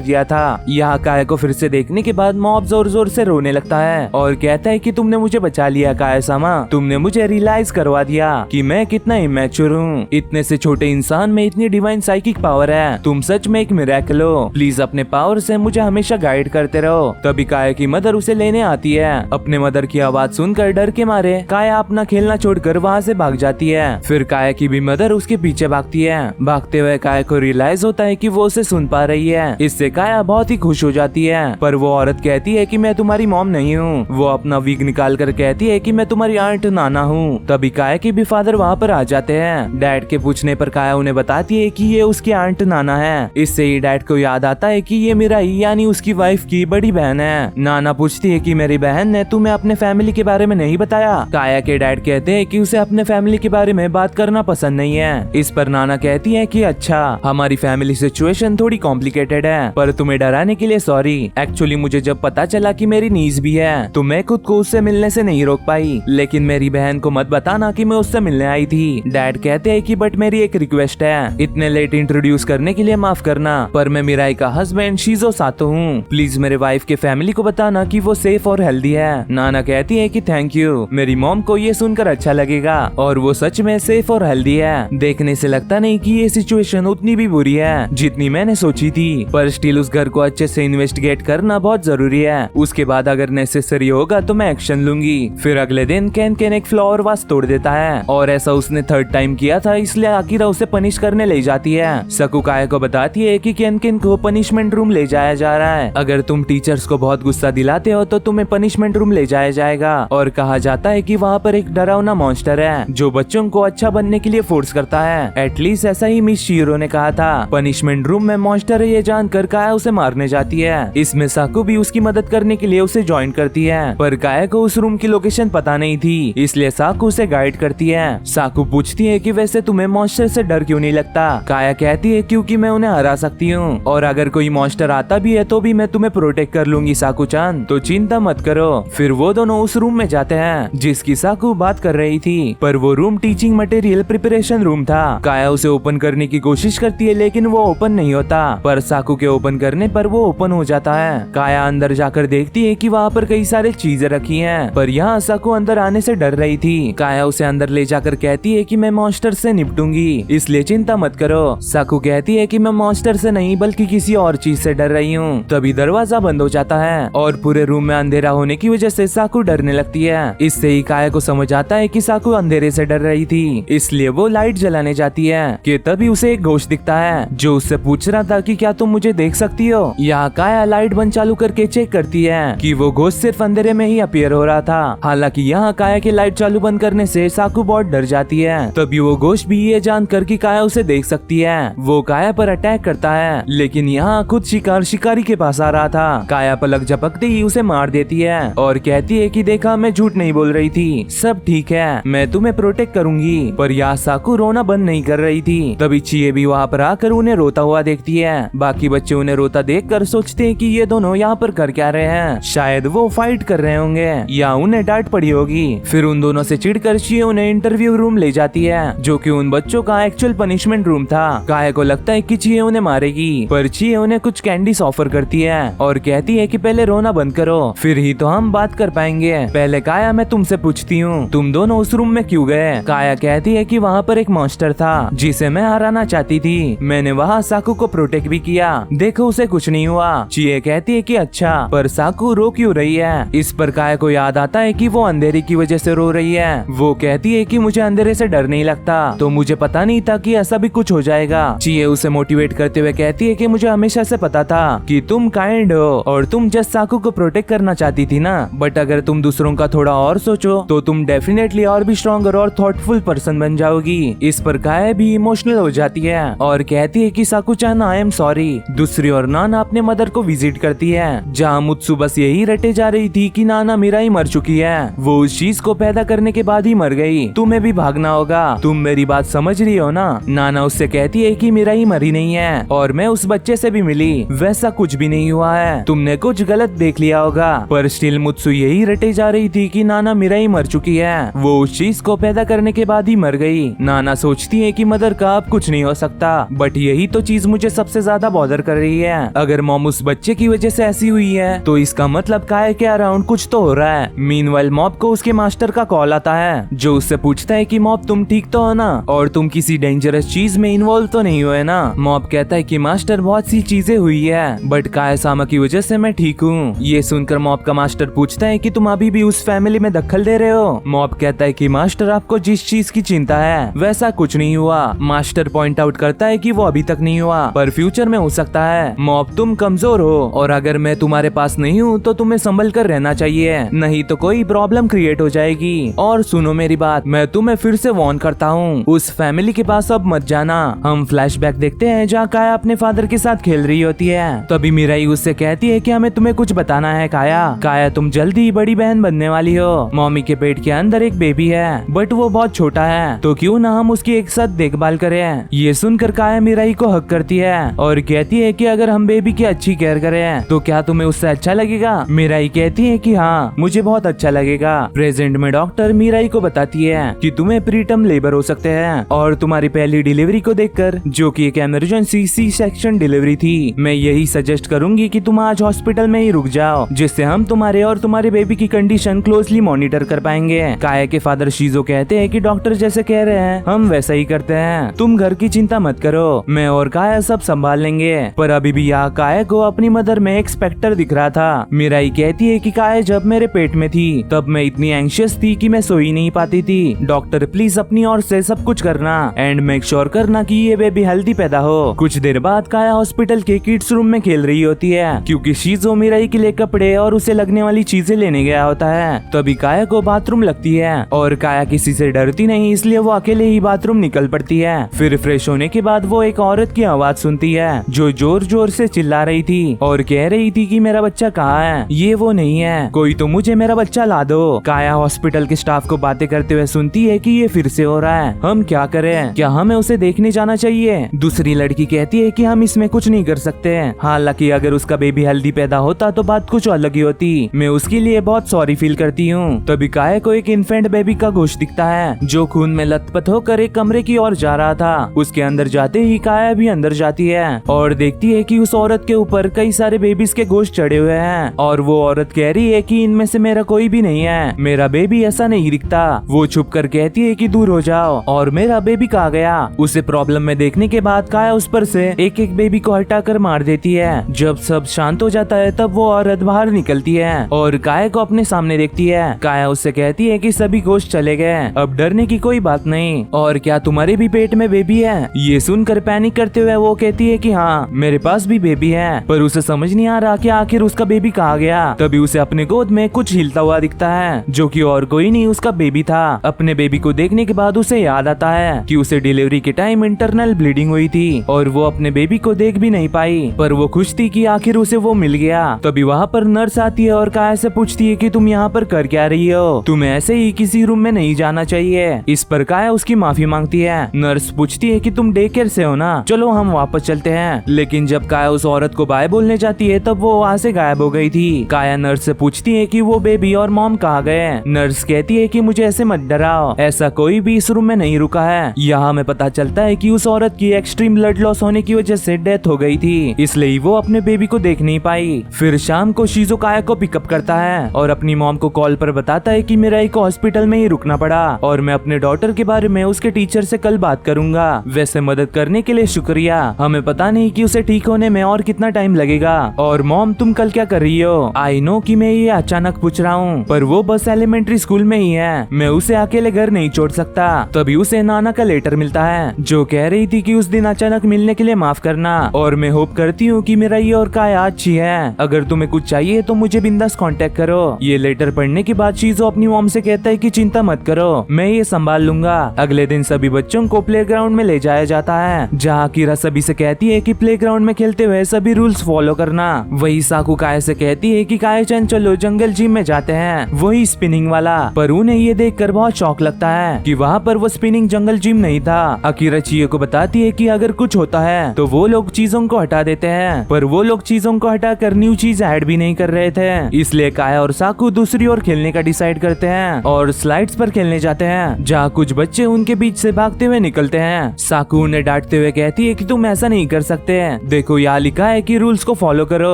दिया था। यहाँ काया को फिर से देखने के बाद मॉब जोर जोर से रोने लगता है और कहता है कि तुमने मुझे बचा लिया काया सामा, तुमने मुझे रियलाइज करवा दिया कि मैं कितना इमेच्योर हूँ। इतने से छोटे इंसान में इतनी डिवाइन साइकिक पावर है, तुम सच में एक मिरेकल हो। प्लीज अपने पावर से मुझे हमेशा गाइड करते रहो। तभी काया की मदर उसे लेने आती है। अपने मदर की आवाज सुनकर डर के मारे काया अपना खेलना छोड़कर वहाँ से भाग जाती है। फिर काया की भी मदर उसके पीछे भागती है। भागते हुए काया को रियलाइज होता है कि वो उसे सुन पा रही है। इससे काया बहुत ही खुश हो जाती है, पर वो औरत कहती है कि मैं तुम्हारी मॉम नहीं हूँ। वो अपना विग निकाल कर कहती है कि मैं तुम्हारी आंट नाना हूँ। तभी काया के भी फादर वहाँ पर आ जाते हैं। डैड के पूछने पर काया उन्हें बताती है कि ये उसकी आंट नाना है। इससे ही डैड को याद आता है कि ये मेरा यानी उसकी वाइफ की बड़ी बहन है। नाना पूछती है कि मेरी बहन ने तुम्हें अपने फैमिली के बारे में नहीं बताया। काया के डैड कहते हैं कि उसे अपने फैमिली के बारे में बात करना पसंद नहीं है। इस पर नाना कहती है कि अच्छा, हमारी फैमिली सिचुएशन थोड़ी कॉम्प्लिकेटेड है, पर तुम्हें डराने के लिए सॉरी। एक्चुअली मुझे जब पता चला कि मेरी नीज भी है तो मैं खुद को उससे मिलने से नहीं रोक पाई, लेकिन मेरी बहन को मत बताना कि मैं उससे मिलने आई थी। डैड कहते हैं कि बट मेरी एक रिक्वेस्ट है, इतने लेट इंट्रोड्यूस करने के लिए माफ करना, पर मैं मिराई का हस्बैंड शीजो सातो हूँ। प्लीज मेरे वाइफ के फैमिली को बताना कि वो सेफ और हेल्दी है। नाना कहती है कि थैंक यू, मेरी मॉम को ये सुनकर अच्छा लगेगा और वो सच में सेफ और हेल्दी है। देखने से लगता नहीं कि ये सिचुएशन उतनी भी बुरी है जितनी मैंने सोची थी, पर स्टिल उस घर को अच्छे से इन्वेस्टिगेट करना बहुत जरूरी है। उसके बाद अगर नेसेसरी होगा तो मैं एक्शन लूंगी। फिर अगले दिन केन एक फ्लावर वास तोड़ देता है और ऐसा उसने थर्ड टाइम किया था, इसलिए आकिरा उसे पनिश करने ले जाती है। सकु काया को बताती है कि केन को पनिशमेंट रूम ले जाया जा रहा है। अगर तुम टीचर्स को बहुत गुस्सा दिलाते हो तो तुम्हें पनिशमेंट रूम ले जाया जाएगा। और कहा जाता है कि वहाँ पर एक डरावना मॉन्स्टर है जो बच्चों को अच्छा बनने के लिए फोर्स करता है। एटलीस्ट ऐसा ही मिस शीरो ने कहा था। पनिशमेंट रूम में मॉन्स्टर है ये जानकर काया उसे मारने जाती है। इसमें साकू भी उसकी मदद करने के लिए उसे ज्वाइन करती है, पर काया को उस रूम की लोकेशन पता नहीं थी, इसलिए साकू उसे गाइड करती है। साकू पूछती है कि वैसे तुम्हें मॉन्स्टर से डर क्यों नहीं लगता। काया कहती है क्योंकि मैं उन्हें हरा सकती हूँ और अगर कोई मॉन्स्टर आता भी है तो भी मैं तुम्हें प्रोटेक्ट कर लूंगी साकू चान, तो चिंता मत करो। फिर वो दोनों उस रूम में जाते हैं जिसकी साकू बात कर रही थी, पर वो room teaching material preparation room था। काया उसे ओपन करने की कोशिश करती है लेकिन वो ओपन नहीं होता, पर साकू के ओपन करने पर वो ओपन हो जाता है। काया अंदर जाकर देखती है कि वहाँ पर कई सारे चीजें रखी हैं, पर यहाँ साकू अंदर आने से डर रही थी। काया उसे अंदर ले जाकर कहती है कि मैं मॉन्स्टर से निपटूंगी, इसलिए चिंता मत करो। साकू कहती है कि मैं मॉन्स्टर से नहीं बल्कि किसी और चीज से डर रही हूँ। तभी दरवाजा बंद हो जाता है और पूरे रूम में अंधेरा होने की वजह से साकू डरने लगती है। इससे ही काया को समझ आता है कि साकू अंधेरे से डर रही थी, इसलिए वो लाइट जलाने जाती है कि तभी उसे एक घोस्ट दिखता है जो उससे पूछ रहा था कि क्या तुम मुझे देख सकती हो। यहाँ काया लाइट बंद चालू करके चेक करती है कि वो घोस्ट सिर्फ अंधेरे में ही अपीयर हो रहा था। हालांकि यहाँ काया के लाइट चालू बंद करने से साकू बहुत डर जाती है। तभी वो घोस्ट भी ये जानकर कि काया उसे देख सकती है वो काया पर अटैक करता है, लेकिन यहाँ खुद शिकारी के पास आ रहा था। काया पलक झपकते ही उसे मार देती है और कहती है कि देखा मैं झूठ नहीं बोल रही थी, सब ठीक है, मैं तुम्हें प्रोटेक्ट करूंगी। पर यहाँ साकू रोना बंद नहीं कर रही थी। तभी चिए भी वहाँ पर आकर उन्हें रोता हुआ देखती है। बाकी बच्चे उन्हें रोता देखकर सोचते हैं कि ये दोनों यहाँ पर कर क्या रहे हैं, शायद वो फाइट कर रहे होंगे या उन्हें डांट पड़ी होगी। फिर उन दोनों से चिढ़कर चिए उन्हें इंटरव्यू रूम ले जाती है जो कि उन बच्चों का एक्चुअल पनिशमेंट रूम था। काया को लगता है कि चिए उन्हें मारेगी, पर चिए उन्हें कुछ कैंडीज ऑफर करती है और कहती है कि पहले रोना बंद करो फिर ही तो हम बात कर पाएंगे। पहले काया मैं तुमसे पूछती हूँ तुम दोनों उस रूम में क्यों गए। काया कहती है कि वहाँ पर एक मॉन्स्टर था जिसे मैं हराना चाहती थी, मैंने वहाँ साकू को प्रोटेक्ट भी किया, देखो उसे कुछ नहीं हुआ। चिए कहती है कि अच्छा, पर साकू रो क्यों रही है। इस पर काया को याद आता है कि वो अंधेरे की वजह से रो रही है। वो कहती है कि मुझे अंधेरे से डर नहीं लगता, तो मुझे पता नहीं था कि ऐसा भी कुछ हो जाएगा। चिए उसे मोटिवेट करते हुए कहती है कि मुझे हमेशा से पता था कि तुम काइंड हो और तुम जस्ट साकू को प्रोटेक्ट करना चाहती थी ना, बट अगर तुम दूसरों का थोड़ा और सोचो तो तुम डेफिनेटली और भी स्ट्रॉन्गर और थॉटफुल पर्सन बन जाओगी। इस पर काया भी इमोशनल हो जाती है और कहती है कि साकू चान आई एम सॉरी। दूसरी ओर नाना अपने मदर को विजिट करती है जहाँ मुत्सु बस यही रटे जा रही थी कि नाना मिराई मर चुकी है, वो उस चीज को पैदा करने के बाद ही मर गई, तुम्हें भी भागना होगा, तुम मेरी बात समझ रही हो ना। नाना उससे कहती है कि मिराई मरी नहीं है और मैं उस बच्चे से भी मिली, वैसा कुछ भी नहीं हुआ है, तुमने कुछ गलत देख लिया होगा। पर स्टिल मुत्सु यही रटे जा रही थी कि नाना मिराई ही मर चुकी है। वो उस चीज को पैदा करने के बाद ही मर गई। नाना सोचती है कि मदर का अब कुछ नहीं हो सकता, बट यही तो चीज मुझे सबसे ज्यादा बॉदर कर रही है। अगर मॉम उस बच्चे की वजह से ऐसी हुई है तो इसका मतलब काया के अराउंड कुछ तो हो रहा है। मीनवाइल मॉब को उसके मास्टर का कॉल आता है, जो उससे पूछता है कि मॉब तुम ठीक तो हो ना, और तुम किसी डेंजरस चीज में इन्वॉल्व तो नहीं हुए ना। मॉब कहता है कि मास्टर बहुत सी चीजें हुई है, बट काया सामा की वजह से मैं ठीक हूँ। ये सुनकर मॉब का मास्टर पूछता है कि तुम अभी भी उस फैमिली में दखल दे रहे हो। मॉब कहता है कि मास्टर आपको जिस चीज की चिंता है वैसा कुछ नहीं हुआ। मास्टर पॉइंट आउट करता है कि वो अभी तक नहीं हुआ पर फ्यूचर में हो सकता है। मॉब तुम कमजोर हो और अगर मैं तुम्हारे पास नहीं हूँ तो तुम्हें संभल कर रहना चाहिए, नहीं तो कोई प्रॉब्लम क्रिएट हो जाएगी। और सुनो मेरी बात, मैं तुम्हें फिर से वार्न करता हूँ, उस फैमिली के पास अब मत जाना। हम फ्लैशबैक देखते हैं जहाँ काया अपने फादर के साथ खेल रही होती है। तभी मिराई उससे कहती है कि हमें तुम्हें कुछ बताना है काया तुम जल्दी ही बड़ी बहन बनने वाली हो। मम्मी के पेट के अंदर एक बेबी है बट वो बहुत छोटा है, तो क्यों ना हम उसकी एक साथ देखभाल करें। ये सुनकर काया मिराई को हक करती है और कहती है कि अगर हम बेबी की अच्छी केयर करें तो क्या तुम्हें उससे अच्छा लगेगा। मिराई कहती है कि हाँ मुझे बहुत अच्छा लगेगा। प्रेजेंट में डॉक्टर मिराई को बताती है कि तुम्हें प्रीटर्म लेबर हो सकते हैं और तुम्हारी पहली डिलीवरी को देखकर, जो कि एक इमरजेंसी सी सेक्शन डिलीवरी थी, मैं यही सजेस्ट करूंगी कि तुम आज हॉस्पिटल में ही रुक जाओ, जिससे हम तुम्हारे और तुम्हारे बेबी की कंडीशन क्लोजली मॉनिटर कर पाएंगे। काया के फादर शीजो कहते हैं कि डॉक्टर जैसे कह रहे हैं हम वैसा ही करते हैं, तुम घर की चिंता मत करो, मैं और काया सब संभाल लेंगे। पर अभी भी यहाँ काया को अपनी मदर में एक स्पेक्टर दिख रहा था। मिराई कहती है कि काया जब मेरे पेट में थी तब मैं इतनी एंशियस थी कि मैं सो ही नहीं पाती थी। डॉक्टर प्लीज अपनी ओर से सब कुछ करना एंड मेक श्योर करना कि ये बेबी हेल्दी पैदा हो। कुछ देर बाद काया हॉस्पिटल के किड्स रूम में खेल रही होती है क्योंकि शीजो मिराई के लिए कपड़े और उसे लगने वाली चीजें लेने गया होता है। तभी काया को बाथरूम लगती है और काया किसी से डरती नहीं, इसलिए वो अकेले ही बाथरूम निकल पड़ती है। फिर फ्रेश होने के बाद वो एक औरत की आवाज सुनती है जो जोर जोर से चिल्ला रही थी और कह रही थी कि मेरा बच्चा कहाँ है, ये वो नहीं है, कोई तो मुझे मेरा बच्चा ला दो। काया हॉस्पिटल के स्टाफ को बातें करते हुए सुनती है कि ये फिर से हो रहा है, हम क्या करें, क्या हमें उसे देखने जाना चाहिए। दूसरी लड़की कहती है कि हम इसमें कुछ नहीं कर सकते, हालांकि अगर उसका बेबी हेल्दी पैदा होता तो बात कुछ अलग ही होती, मैं उसके लिए बहुत सॉरी फील करती हूँ। तभी काया को एक इन्फेंट बेबी का गोश्त दिखता है जो खून में लथपथ होकर एक कमरे की ओर जा रहा था। उसके अंदर जाते ही काया भी अंदर जाती है और देखती है कि उस औरत के ऊपर कई सारे बेबीज के गोश्त चढ़े हुए हैं और वो औरत कह रही है कि इनमें से मेरा कोई भी नहीं है, मेरा बेबी ऐसा नहीं दिखता। वो छुप कर कहती है कि दूर हो जाओ और मेरा बेबी कहाँ गया। उसे प्रॉब्लम में देखने के बाद काया उस पर से एक एक बेबी को हटाकर मार देती है। जब सब शांत हो जाता है तब वो औरत बाहर निकलती है और काया को अपने सामने देखती है। काया उससे कहती है कि सभी गोश्त चले गए, अब डरने की कोई बात नहीं, और क्या तुम्हारे भी पेट में बेबी है। ये सुनकर पैनिक करते हुए वो कहती है कि हाँ मेरे पास भी बेबी है, पर उसे समझ नहीं आ रहा कि आखिर उसका बेबी कहाँ गया। तभी उसे अपने गोद में कुछ हिलता हुआ दिखता है जो कि और कोई नहीं उसका बेबी था। अपने बेबी को देखने के बाद उसे याद आता है कि उसे डिलीवरी के टाइम इंटरनल ब्लीडिंग हुई थी और वो अपने बेबी को देख भी नहीं पाई, पर वो खुश थी कि आखिर उसे वो मिल गया। तभी वहाँ पर नर्स आती है और काया से पूछती है कि तुम यहाँ पर कर क्या रही हो, तुम्हें ऐसे ही किसी रूम में नहीं जाना चाहिए। इस पर काया उसकी माफी मांगती है। नर्स पूछती है कि तुम डे केयर से हो ना, चलो हम वापस चलते हैं। लेकिन जब काया उस औरत को बाय बोलने जाती है तब वो वहाँ से गायब हो गई थी। काया नर्स से पूछती है कि वो बेबी और मॉम कहाँ गए। नर्स कहती है कि मुझे ऐसे मत डराओ, ऐसा कोई भी इस रूम में नहीं रुका है। यहाँ हमें पता चलता है कि उस औरत की एक्सट्रीम ब्लड लॉस होने की वजह से डेथ हो गई थी, इसलिए वो अपने बेबी को देख नहीं पाई। फिर शाम को शीजो काया को पिकअप करता है और अपनी मॉम को कॉल पर बताता है कि मिराई को हॉस्पिटल में ही रुकना पड़ा और मैं अपने डॉटर के बारे में उसके टीचर से कल बात करूंगा। वैसे मदद करने के लिए शुक्रिया, हमें पता नहीं कि उसे ठीक होने में और कितना टाइम लगेगा। और मॉम तुम कल क्या कर रही हो? आई नो कि मैं ये अचानक पूछ रहा हूँ, पर वो बस एलिमेंट्री स्कूल में ही है, मैं उसे अकेले घर नहीं छोड़ सकता। तभी उसे नाना का लेटर मिलता है जो कह रही थी कि उस दिन अचानक मिलने के लिए माफ करना और मैं होप करती हूँ कि मेरा ये और काया अच्छी है, अगर तुम्हें कुछ चाहिए तो मुझे बिंदास कांटेक्ट करो। ये लेटर पढ़ने के बाद शीजो अपनी मॉम से कहता है कि चिंता मत करो, मैं ये संभाल लूंगा। अगले दिन सभी बच्चों को प्लेग्राउंड में ले जाया जाता है जहाँ कीरा सभी से कहती है कि प्लेग्राउंड में खेलते हुए सभी रूल्स फॉलो करना। वही साकू काया से कहती है कि काया-चन चलो जंगल जिम में जाते हैं, वही स्पिनिंग वाला। पर उन्हें ये देखकर बहुत शौक लगता है कि वहाँ पर वो स्पिनिंग जंगल जिम नहीं था। अकीरा चियो को बताती है कि अगर कुछ होता है तो वो लोग चीजों को हटा देते हैं, पर वो लोग चीजों को हटाकर न्यू चीज ऐड भी नहीं कर रहे थे, इसलिए काया और साकू दूसरी ओर खेलने का डिसाइड डिसाइड करते हैं और स्लाइड्स पर खेलने जाते हैं, जहाँ कुछ बच्चे उनके बीच से भागते हुए निकलते हैं। साकू उन्हें डांटते हुए कहती है कि तुम ऐसा नहीं कर सकते, देखो यहाँ लिखा है कि रूल्स को फॉलो करो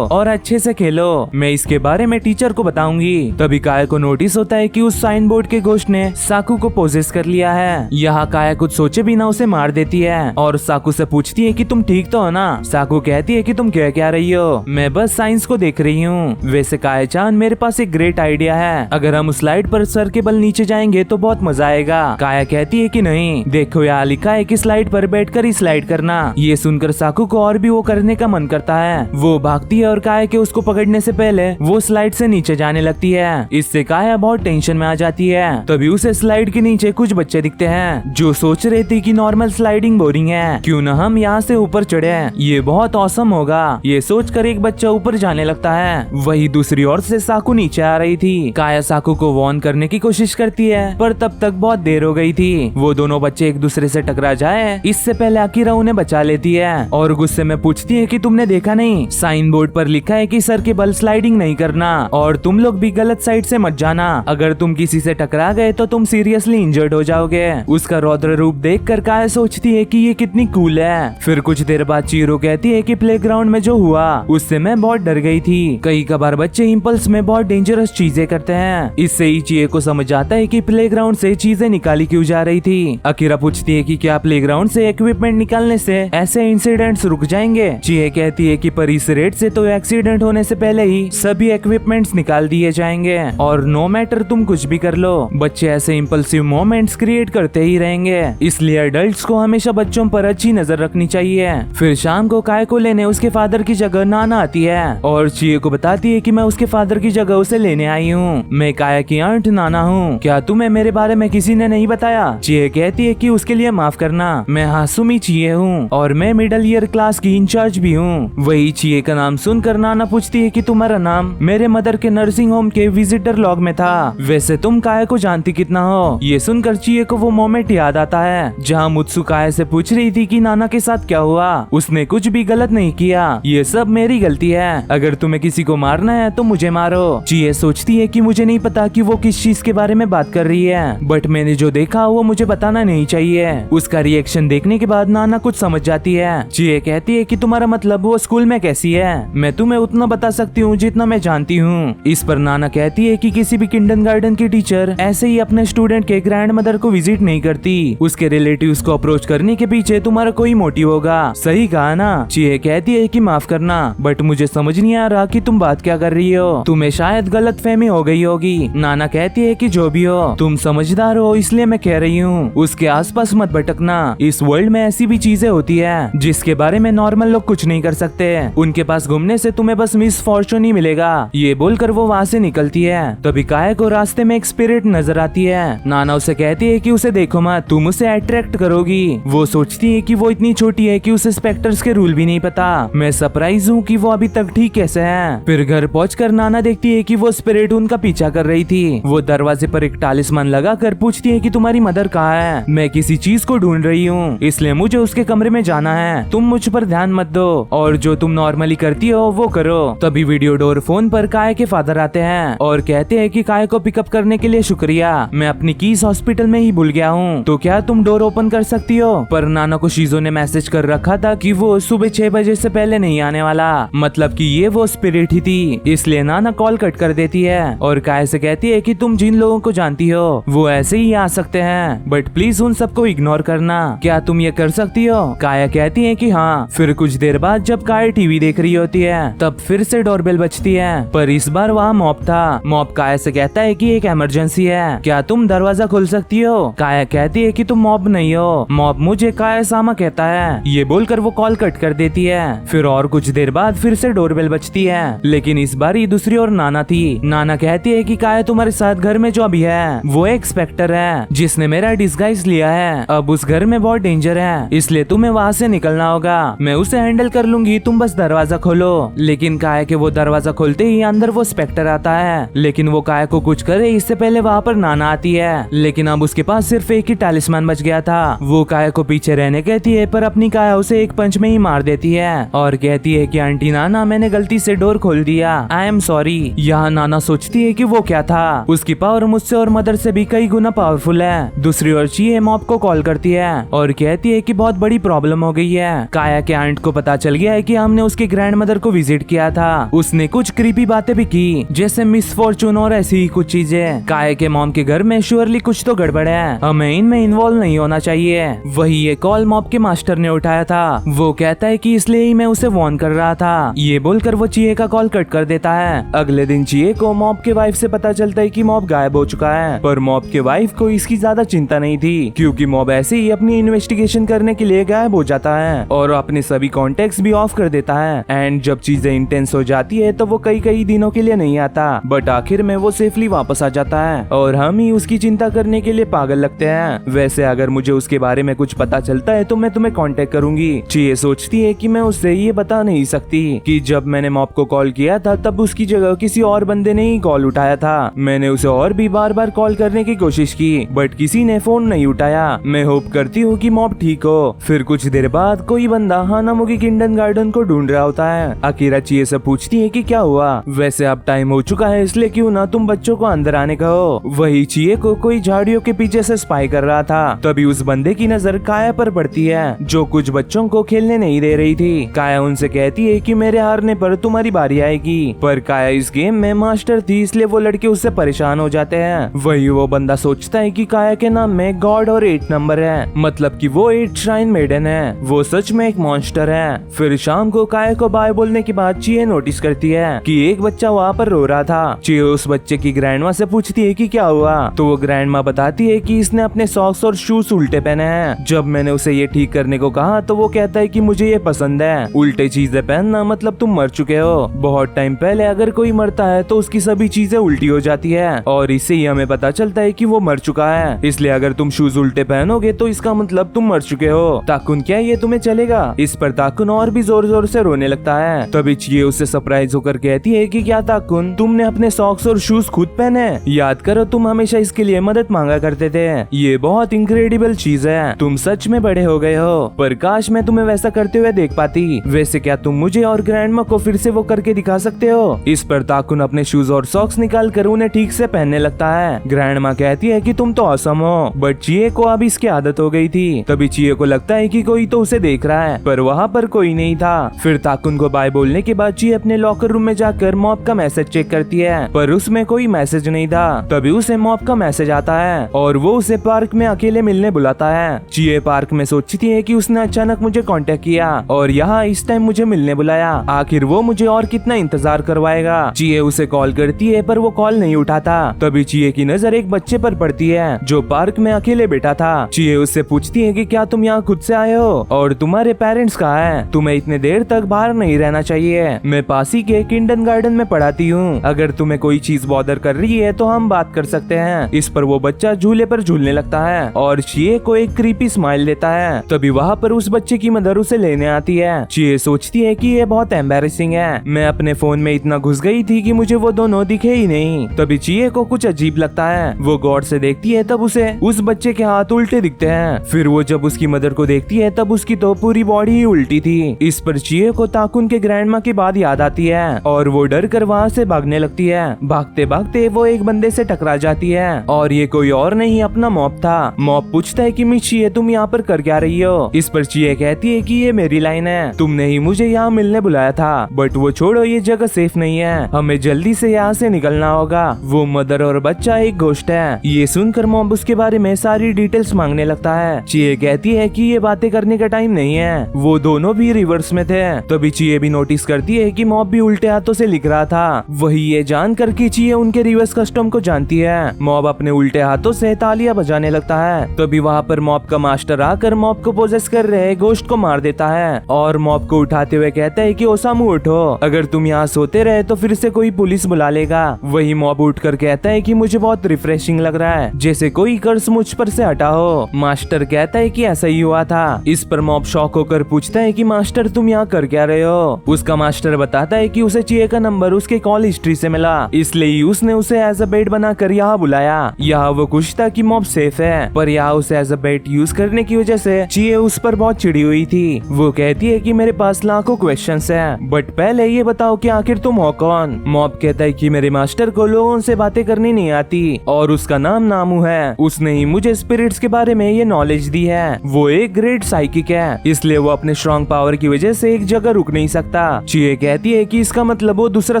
और अच्छे से खेलो, मैं इसके बारे में टीचर को बताऊंगी। तभी काया को नोटिस होता है कि उस साइन बोर्ड के घोस्ट ने साकू को पोजेस कर लिया है। यहाँ काया कुछ सोचे बिना उसे मार देती है और साकू से पूछती है कि तुम ठीक तो हो ना। साकू कहती है कि तुम कह क्या रही हो, मैं बस साइंस को देख रही हूँ। वैसे काया चान मेरे पास एक ग्रेट आइडिया है, अगर हम उस स्लाइड पर सर के बल नीचे जाएंगे तो बहुत मजा आएगा। काया कहती है कि नहीं, देखो यहाँ लिखा है कि स्लाइड पर बैठकर ही स्लाइड करना। ये सुनकर साकू को और भी वो करने का मन करता है। वो भागती है और काया के उसको पकड़ने से पहले वो स्लाइड से नीचे जाने लगती है। इससे काया बहुत टेंशन में आ जाती है। तभी उसे स्लाइड के नीचे कुछ बच्चे दिखते हैं जो सोच रहे थे कि नॉर्मल स्लाइडिंग बोरिंग है, क्यों न हम यहाँ से ऊपर चढ़े, ये बहुत औसम होगा। ये सोचकर एक बच्चा ऊपर जाने लगता है। वही दूसरी ओर से साकू नीचे आ रही थी। काया साकू को वार्न करने की कोशिश करती है पर तब तक बहुत देर हो गई थी। वो दोनों बच्चे एक दूसरे से टकरा जाए इससे पहले अकीरा उन्हें बचा लेती है और गुस्से में पूछती है कि तुमने देखा नहीं, साइन बोर्ड पर लिखा है कि सर के बल स्लाइडिंग नहीं करना और तुम लोग भी गलत साइड से मत जाना, अगर तुम किसी से टकरा गए तो तुम सीरियसली इंजर्ड हो जाओगे। उसका रौद्र रूप देखकर काया सोचती है कि ये कितनी कूल है। फिर कुछ देर बाद चीरो कहती है कि प्लेग्राउंड में जो हुआ उससे मैं बहुत डर गई थी। कई कबार बच्चे इंपल्स में बहुत डेंजरस चीजें करते हैं। इससे इचिए को समझ आता है कि प्लेग्राउंड से चीजें निकाली क्यों जा रही थी। अकीरा पूछती है कि क्या प्लेग्राउंड से इक्विपमेंट निकालने से ऐसे इंसिडेंट्स रुक जाएंगे। चिए कहती है कि पर इस रेट से तो एक्सीडेंट होने से पहले ही सभी इक्विपमेंट्स निकाल दिए जाएंगे और नो मैटर तुम कुछ भी कर लो, बच्चे ऐसे इंपल्सिव मोमेंट्स क्रिएट करते ही रहेंगे। इसलिए एडल्ट्स को हमेशा बच्चों पर अच्छी नजर रखनी चाहिए। फिर शाम को काय को लेने उसके फादर की जगह नाना आती है और चिए को बताती है कि मैं उसके फादर की जगह उसे लेने आई हूँ। मैं काया की आंट नाना हूँ, क्या तुम्हें मेरे बारे में किसी ने नहीं बताया? चिए कहती है कि उसके लिए माफ करना, मैं हासुमी चिए हूँ और मैं मिडिल ईयर क्लास की इंचार्ज भी हूँ। वही चिए का नाम सुनकर नाना पूछती है कि तुम्हारा नाम मेरे मदर के नर्सिंग होम के विजिटर लॉग में था, वैसे तुम काया को जानती कितना हो? ये सुनकर चिए को वो मोमेंट याद आता है जहाँ मुत्सु काया से पूछ रही थी कि नाना के साथ क्या हुआ, उसने कुछ भी गलत नहीं किया, ये सब मेरी गलती है, अगर तुम्हें किसी को मारना है तो मुझे मारो। चिए सोचती है कि मुझे नहीं पता कि वो किस चीज के बारे में बात कर रही है, बट मैंने जो देखा वो मुझे बताना नहीं चाहिए। उसका रिएक्शन देखने के बाद नाना कुछ समझ जाती है। चिए कहती है कि तुम्हारा मतलब वो स्कूल में कैसी है, मैं तुम्हें उतना बता सकती हूँ जितना मैं जानती हूँ। इस पर नाना कहती है कि किसी भी किंडरगार्टन की टीचर ऐसे ही अपने स्टूडेंट के ग्रैंड मदर को विजिट नहीं करती, उसके रिलेटिव्स को अप्रोच करने के पीछे तुम्हारा कोई मोटिव होगा। सही कहा ना? चिए कहती है कि माफ करना, बट मुझे समझ नहीं आ रहा कि तुम बात क्या कर रही हो, तुम्हें शायद गलतफहमी हो गई होगी। नाना कहती है कि जो भी हो तुम समझदार हो इसलिए मैं कह रही हूँ, उसके आसपास मत भटकना। इस वर्ल्ड में ऐसी भी चीजें होती है जिसके बारे में नॉर्मल लोग कुछ नहीं कर सकते, उनके पास घूमने से तुम्हें बस मिस फॉर्चून ही मिलेगा। ये बोलकर वो वहाँ से निकलती है। तभी काया को रास्ते में एक स्पिरिट नजर आती है। नाना उसे कहती है कि उसे देखो मत, तुम उसे अट्रैक्ट करोगी। वो सोचती है कि वो इतनी छोटी है कि उसे स्पेक्टर्स के रूल भी नहीं पता। मैं सरप्राइज हूँ कि वो अभी तक ठीक कैसे है। फिर घर पहुंचकर नाना देखती है कि वो स्पिरिट उनका पीछा कर रही थी। वो दरवाजे पर एक टालिस्मान लगा कर पूछती है कि तुम्हारी मदर कहाँ है? मैं किसी चीज को ढूंढ रही हूँ इसलिए मुझे उसके कमरे में जाना है, तुम मुझ पर ध्यान मत दो और जो तुम नॉर्मली करती हो वो करो। तभी वीडियो डोर फोन पर काया के फादर आते हैं और कहते हैं कि काया को पिकअप करने के लिए शुक्रिया, मैं अपनी कीज हॉस्पिटल में ही भूल गया हूँ, तो क्या तुम डोर ओपन कर सकती हो? पर नाना को शीजो ने मैसेज कर रखा था कि वो सुबह 6 बजे से पहले नहीं आने वाला, मतलब कि ये वो स्पिरिट ही थी। इसलिए नाना कॉल कट कर देती है और काया से कहती है कि तुम जिन लोगों को जानती हो वो ऐसे ही आ सकते हैं, बट प्लीज उन सबको इग्नोर करना, क्या तुम ये कर सकती हो? काया कहती है कि हाँ। फिर कुछ देर बाद जब काया टीवी देख रही होती है तब फिर से डोरबेल बजती है, पर इस बार वहाँ मॉप था। मॉप काया से कहता है कि एक इमरजेंसी है, क्या तुम दरवाजा खोल सकती हो? काया कहती है कि तुम मॉप नहीं हो, मॉप मुझे काया सामा कहता है। ये बोलकर वो कॉल कट कर देती है। फिर और कुछ देर बाद फिर से डोरबेल बजती है, लेकिन इस बार ये दूसरी ओर नाना थी। नाना कहती है कि काया तुम्हारे साथ घर में जो अभी है वो एक स्पेक्टर है जिसने मेरा डिस्गाइज लिया है, अब उस घर में बहुत डेंजर है इसलिए तुम्हें वहाँ से निकलना होगा, मैं उसे हैंडल कर लूंगी, तुम बस दरवाजा खोलो। लेकिन काया के वो दरवाजा खोलते ही अंदर वो स्पेक्टर आता है, लेकिन वो काया को कुछ करे इससे पहले वहाँ पर नाना आती है, लेकिन अब उसके पास सिर्फ एक ही टालिस्मान बच गया था। वो काया को पीछे रहने कहती है पर अपनी काया उसे एक पंच में ही मार देती है और कहती है कि आंटी नाना मैंने गलती से डोर खोल दिया, आई एम सॉरी। यहाँ नाना सोचती है कि वो क्या था था, उसकी पावर मुझसे और मदर से भी कई गुना पावरफुल है। दूसरी ओर चिए मॉब को कॉल करती है और कहती है कि बहुत बड़ी प्रॉब्लम हो गई है। काया के आंट को पता चल गया है कि हमने उसकी ग्रैंड मदर को विजिट किया था। उसने कुछ क्रीपी बातें भी की, जैसे मिस फॉर्चून और ऐसी ही कुछ चीजें। काया के मॉम के घर में श्योरली कुछ तो गड़बड़ है, हमें इनमें इन्वॉल्व नहीं होना चाहिए। वही ये कॉल मॉब के मास्टर ने उठाया था। वो कहता है कि इसलिए ही मैं उसे वार्न कर रहा था। ये बोलकर वो चिए का कॉल कट कर देता है। अगले दिन चिए को मॉब के वाइफ से पता चलता है कि मॉब गायब हो चुका है, पर मॉब के वाइफ को इसकी ज्यादा चिंता नहीं थी, क्योंकि मॉब ऐसे ही अपनी इन्वेस्टिगेशन करने के लिए गायब हो जाता है और अपने सभी कॉन्टेक्ट्स भी ऑफ कर देता है। एंड जब चीजें इंटेंस हो जाती है तो वो कई दिनों के लिए नहीं आता, बट आखिर में वो सेफली वापस आ जाता है और हम ही उसकी चिंता करने के लिए पागल लगते हैं। वैसे अगर मुझे उसके बारे में कुछ पता चलता है तो मैं तुम्हें कांटेक्ट करूंगी। चिए सोचती है कि मैं उससे ये बता नहीं सकती कि जब मैंने मॉब को कॉल किया था तब उसकी जगह किसी और बंदे ने ही कॉल उठाया था। मैंने उसे और भी बार कॉल करने की कोशिश की, बट किसी ने फोन नहीं उठाया। मैं होप करती हूँ कि मॉब ठीक हो। फिर कुछ देर बाद कोई बंदा हानामुगी किंडरगार्टन को ढूंढ रहा होता है। अकीरा चिए से पूछती है कि क्या हुआ। वैसे अब टाइम हो चुका है, इसलिए क्यों ना तुम बच्चों को अंदर आने कहो। वही चिए को कोई झाड़ियों के पीछे से स्पाई कर रहा था। तभी उस बंदे की नजर काया पर पड़ती है, जो कुछ बच्चों को खेलने नहीं दे रही थी। काया उनसे कहती है कि मेरे हारने पर तुम्हारी बारी आएगी, पर काया इस गेम में मास्टर थी, इसलिए वो लड़के उससे परेशान हो जाते हैं। वही वो बंदा सोचता है कि काया के नाम में गॉड और 8 नंबर है, मतलब कि वो 8 श्राइन मेडन है। वो सच में एक मॉन्स्टर है। फिर शाम को काया को बाय बोलने के बाद चिए नोटिस करती है कि एक बच्चा वहाँ पर रो रहा था। चिए उस बच्चे की ग्रैंडमा से पूछती है कि क्या हुआ, तो वो ग्रैंडमा बताती है कि इसने अपने सॉक्स और शूज उल्टे पहने हैं। जब मैंने उसे ये ठीक करने को कहा तो वो कहता है कि मुझे ये पसंद है, उल्टे चीजें पहनना मतलब तुम मर चुके हो। बहुत टाइम पहले अगर कोई मरता है तो उसकी सभी चीजें उल्टी हो जाती है और इससे ही हमें पता चलता है कि वो मर चुका है। इसलिए अगर तुम शूज उल्टे पहनोगे तो इसका मतलब तुम मर चुके हो। ताकुन क्या ये तुम्हें चलेगा? इस पर ताकुन और भी जोर जोर से रोने लगता है। तभी चिए उससे सरप्राइज होकर कहती है कि क्या ताकुन, तुमने अपने सॉक्स और शूज खुद पहने? याद करो तुम हमेशा इसके लिए मदद मांगा करते थे। ये बहुत इनक्रेडिबल चीज है, तुम सच में बड़े हो गए हो। पर काश मैं तुम्हें वैसा करते हुए देख पाती। वैसे क्या तुम मुझे और ग्रैंडमा को फिर से वो करके दिखा सकते हो? इस पर ताकुन अपने शूज और सॉक्स निकाल कर उन्हें ठीक से पहनने लगता है। ग्रैंडमा कहती है कि तुम तो ऑसम हो, बट चिए को अब इसकी आदत हो गई थी। तभी चिए को लगता है कि कोई तो उसे देख रहा है, पर वहाँ पर कोई नहीं था। फिर ताकुन को बाय बोलने के बाद चिए अपने लॉकर रूम में जाकर मॉब का मैसेज चेक करती है, पर उसमें कोई मैसेज नहीं था। तभी उसे मॉब का मैसेज आता है और वो उसे पार्क में अकेले मिलने बुलाता है। चिए पार्क में सोचती है कि उसने अचानक मुझे कांटेक्ट किया और यहाँ इस टाइम मुझे मिलने बुलाया, आखिर वो मुझे और कितना इंतजार करवाएगा। चिए उसे कॉल करती है पर वो कॉल नहीं उठाता। तभी चिए की नजर एक बच्चे पर पड़ती है जो पार्क में अकेले बैठा था। चिए उससे पूछती है कि क्या तुम यहाँ खुद से आए हो और तुम्हारे पेरेंट्स कहाँ हैं? तुम्हें इतने देर तक बाहर नहीं रहना चाहिए, मैं पास ही के किंडरगार्टन में पढ़ाती हूँ। अगर तुम्हें कोई चीज बॉदर कर रही है तो हम बात कर सकते हैं। इस पर वो बच्चा झूले पर झूलने लगता है और चिए को एक क्रीपी स्माइल देता है। तभी वहाँ पर उस बच्चे की मदर उसे लेने आती है। चिए सोचती है कि ये बहुत एम्बैरेसिंग है, मैं अपने फोन में इतना घुस गई थी कि मुझे वो दोनों दिखे ही नहीं। तभी चिए को कुछ अजीब लगता है। वो गौर से देखती है तब उसे उस बच्चे के हाथ उल्टे दिखते हैं। फिर वो जब उसकी मदर को देखती है तब उसकी तो पूरी बॉडी ही उल्टी थी। इस पर चिए को ताकुन के ग्रैंडमा की बात याद आती है और वो डर कर वहाँ से भागने लगती है। भागते भागते वो एक बंदे से टकरा जाती है और ये कोई और नहीं अपना मॉब था। मॉब पूछता है कि मिस चिए तुम यहाँ पर कर क्या रही हो? इस पर चिए कहती है कि ये मेरी लाइन है, तुमने ही मुझे यहाँ मिलने बुलाया था, बट वो छोड़ो, ये जगह सेफ नहीं है, हमें जल्दी से यहाँ से निकलना होगा। वो मदर और बच्चा एक घोस्ट है। ये सुनकर मॉब उसके बारे में सारी डिटेल्स मांगने लगता है। चिए कहती है कि ये बातें करने का टाइम नहीं है, वो दोनों भी रिवर्स में थे। तभी चिए भी नोटिस करती है कि मॉब भी उल्टे हाथों से लिख रहा था। वही ये जान कर कि चिए उनके रिवर्स कस्टम को जानती है। मॉब अपने उल्टे हाथों से तालियां बजाने लगता है। तभी वहाँ पर मॉब का मास्टर आकर मॉब को पोजेस कर रहे घोस्ट को मार देता है और मॉब को उठाते हुए कहता है कि ओसामू उठो, अगर तुम यहाँ सोते रहे तो फिर से कोई पुलिस बुला लेगा। वही मॉब उठकर कहता है कि मुझे बहुत रिफ्रेशिंग लग रहा है, जैसे कोई कर्ज मुझ पर से हटा हो। मास्टर कहता है कि ऐसा ही हुआ था। इस पर मॉब शॉक होकर पूछता है कि मास्टर तुम यहाँ कर क्या रहे हो? उसका मास्टर बताता है कि उसे चिए का नंबर उसके कॉल हिस्ट्री से मिला, इसलिए उसने उसे एज अ बेट बनाकर यहाँ बुलाया। यहाँ वो खुश था कि मॉब सेफ है, पर यहाँ उसे एज अ बेट यूज करने की वजह से चिए उस पर बहुत चिड़ी हुई थी। वो कहती है कि मेरे पास लाखों क्वेश्चंस हैं, बट पहले ये बताओ कि आखिर तुम हो कौन? मॉब कहता है कि मेरे मास्टर को लोग लोगों से बातें करनी नहीं आती और उसका नाम नामू है। उसने ही मुझे स्पिरिट्स के बारे में ये नॉलेज दी है। वो एक ग्रेट साइकिक है, इसलिए वो अपने स्ट्रॉन्ग पावर की वजह से एक जगह रुक नहीं सकता। चिए कहती है कि इसका मतलब वो दूसरा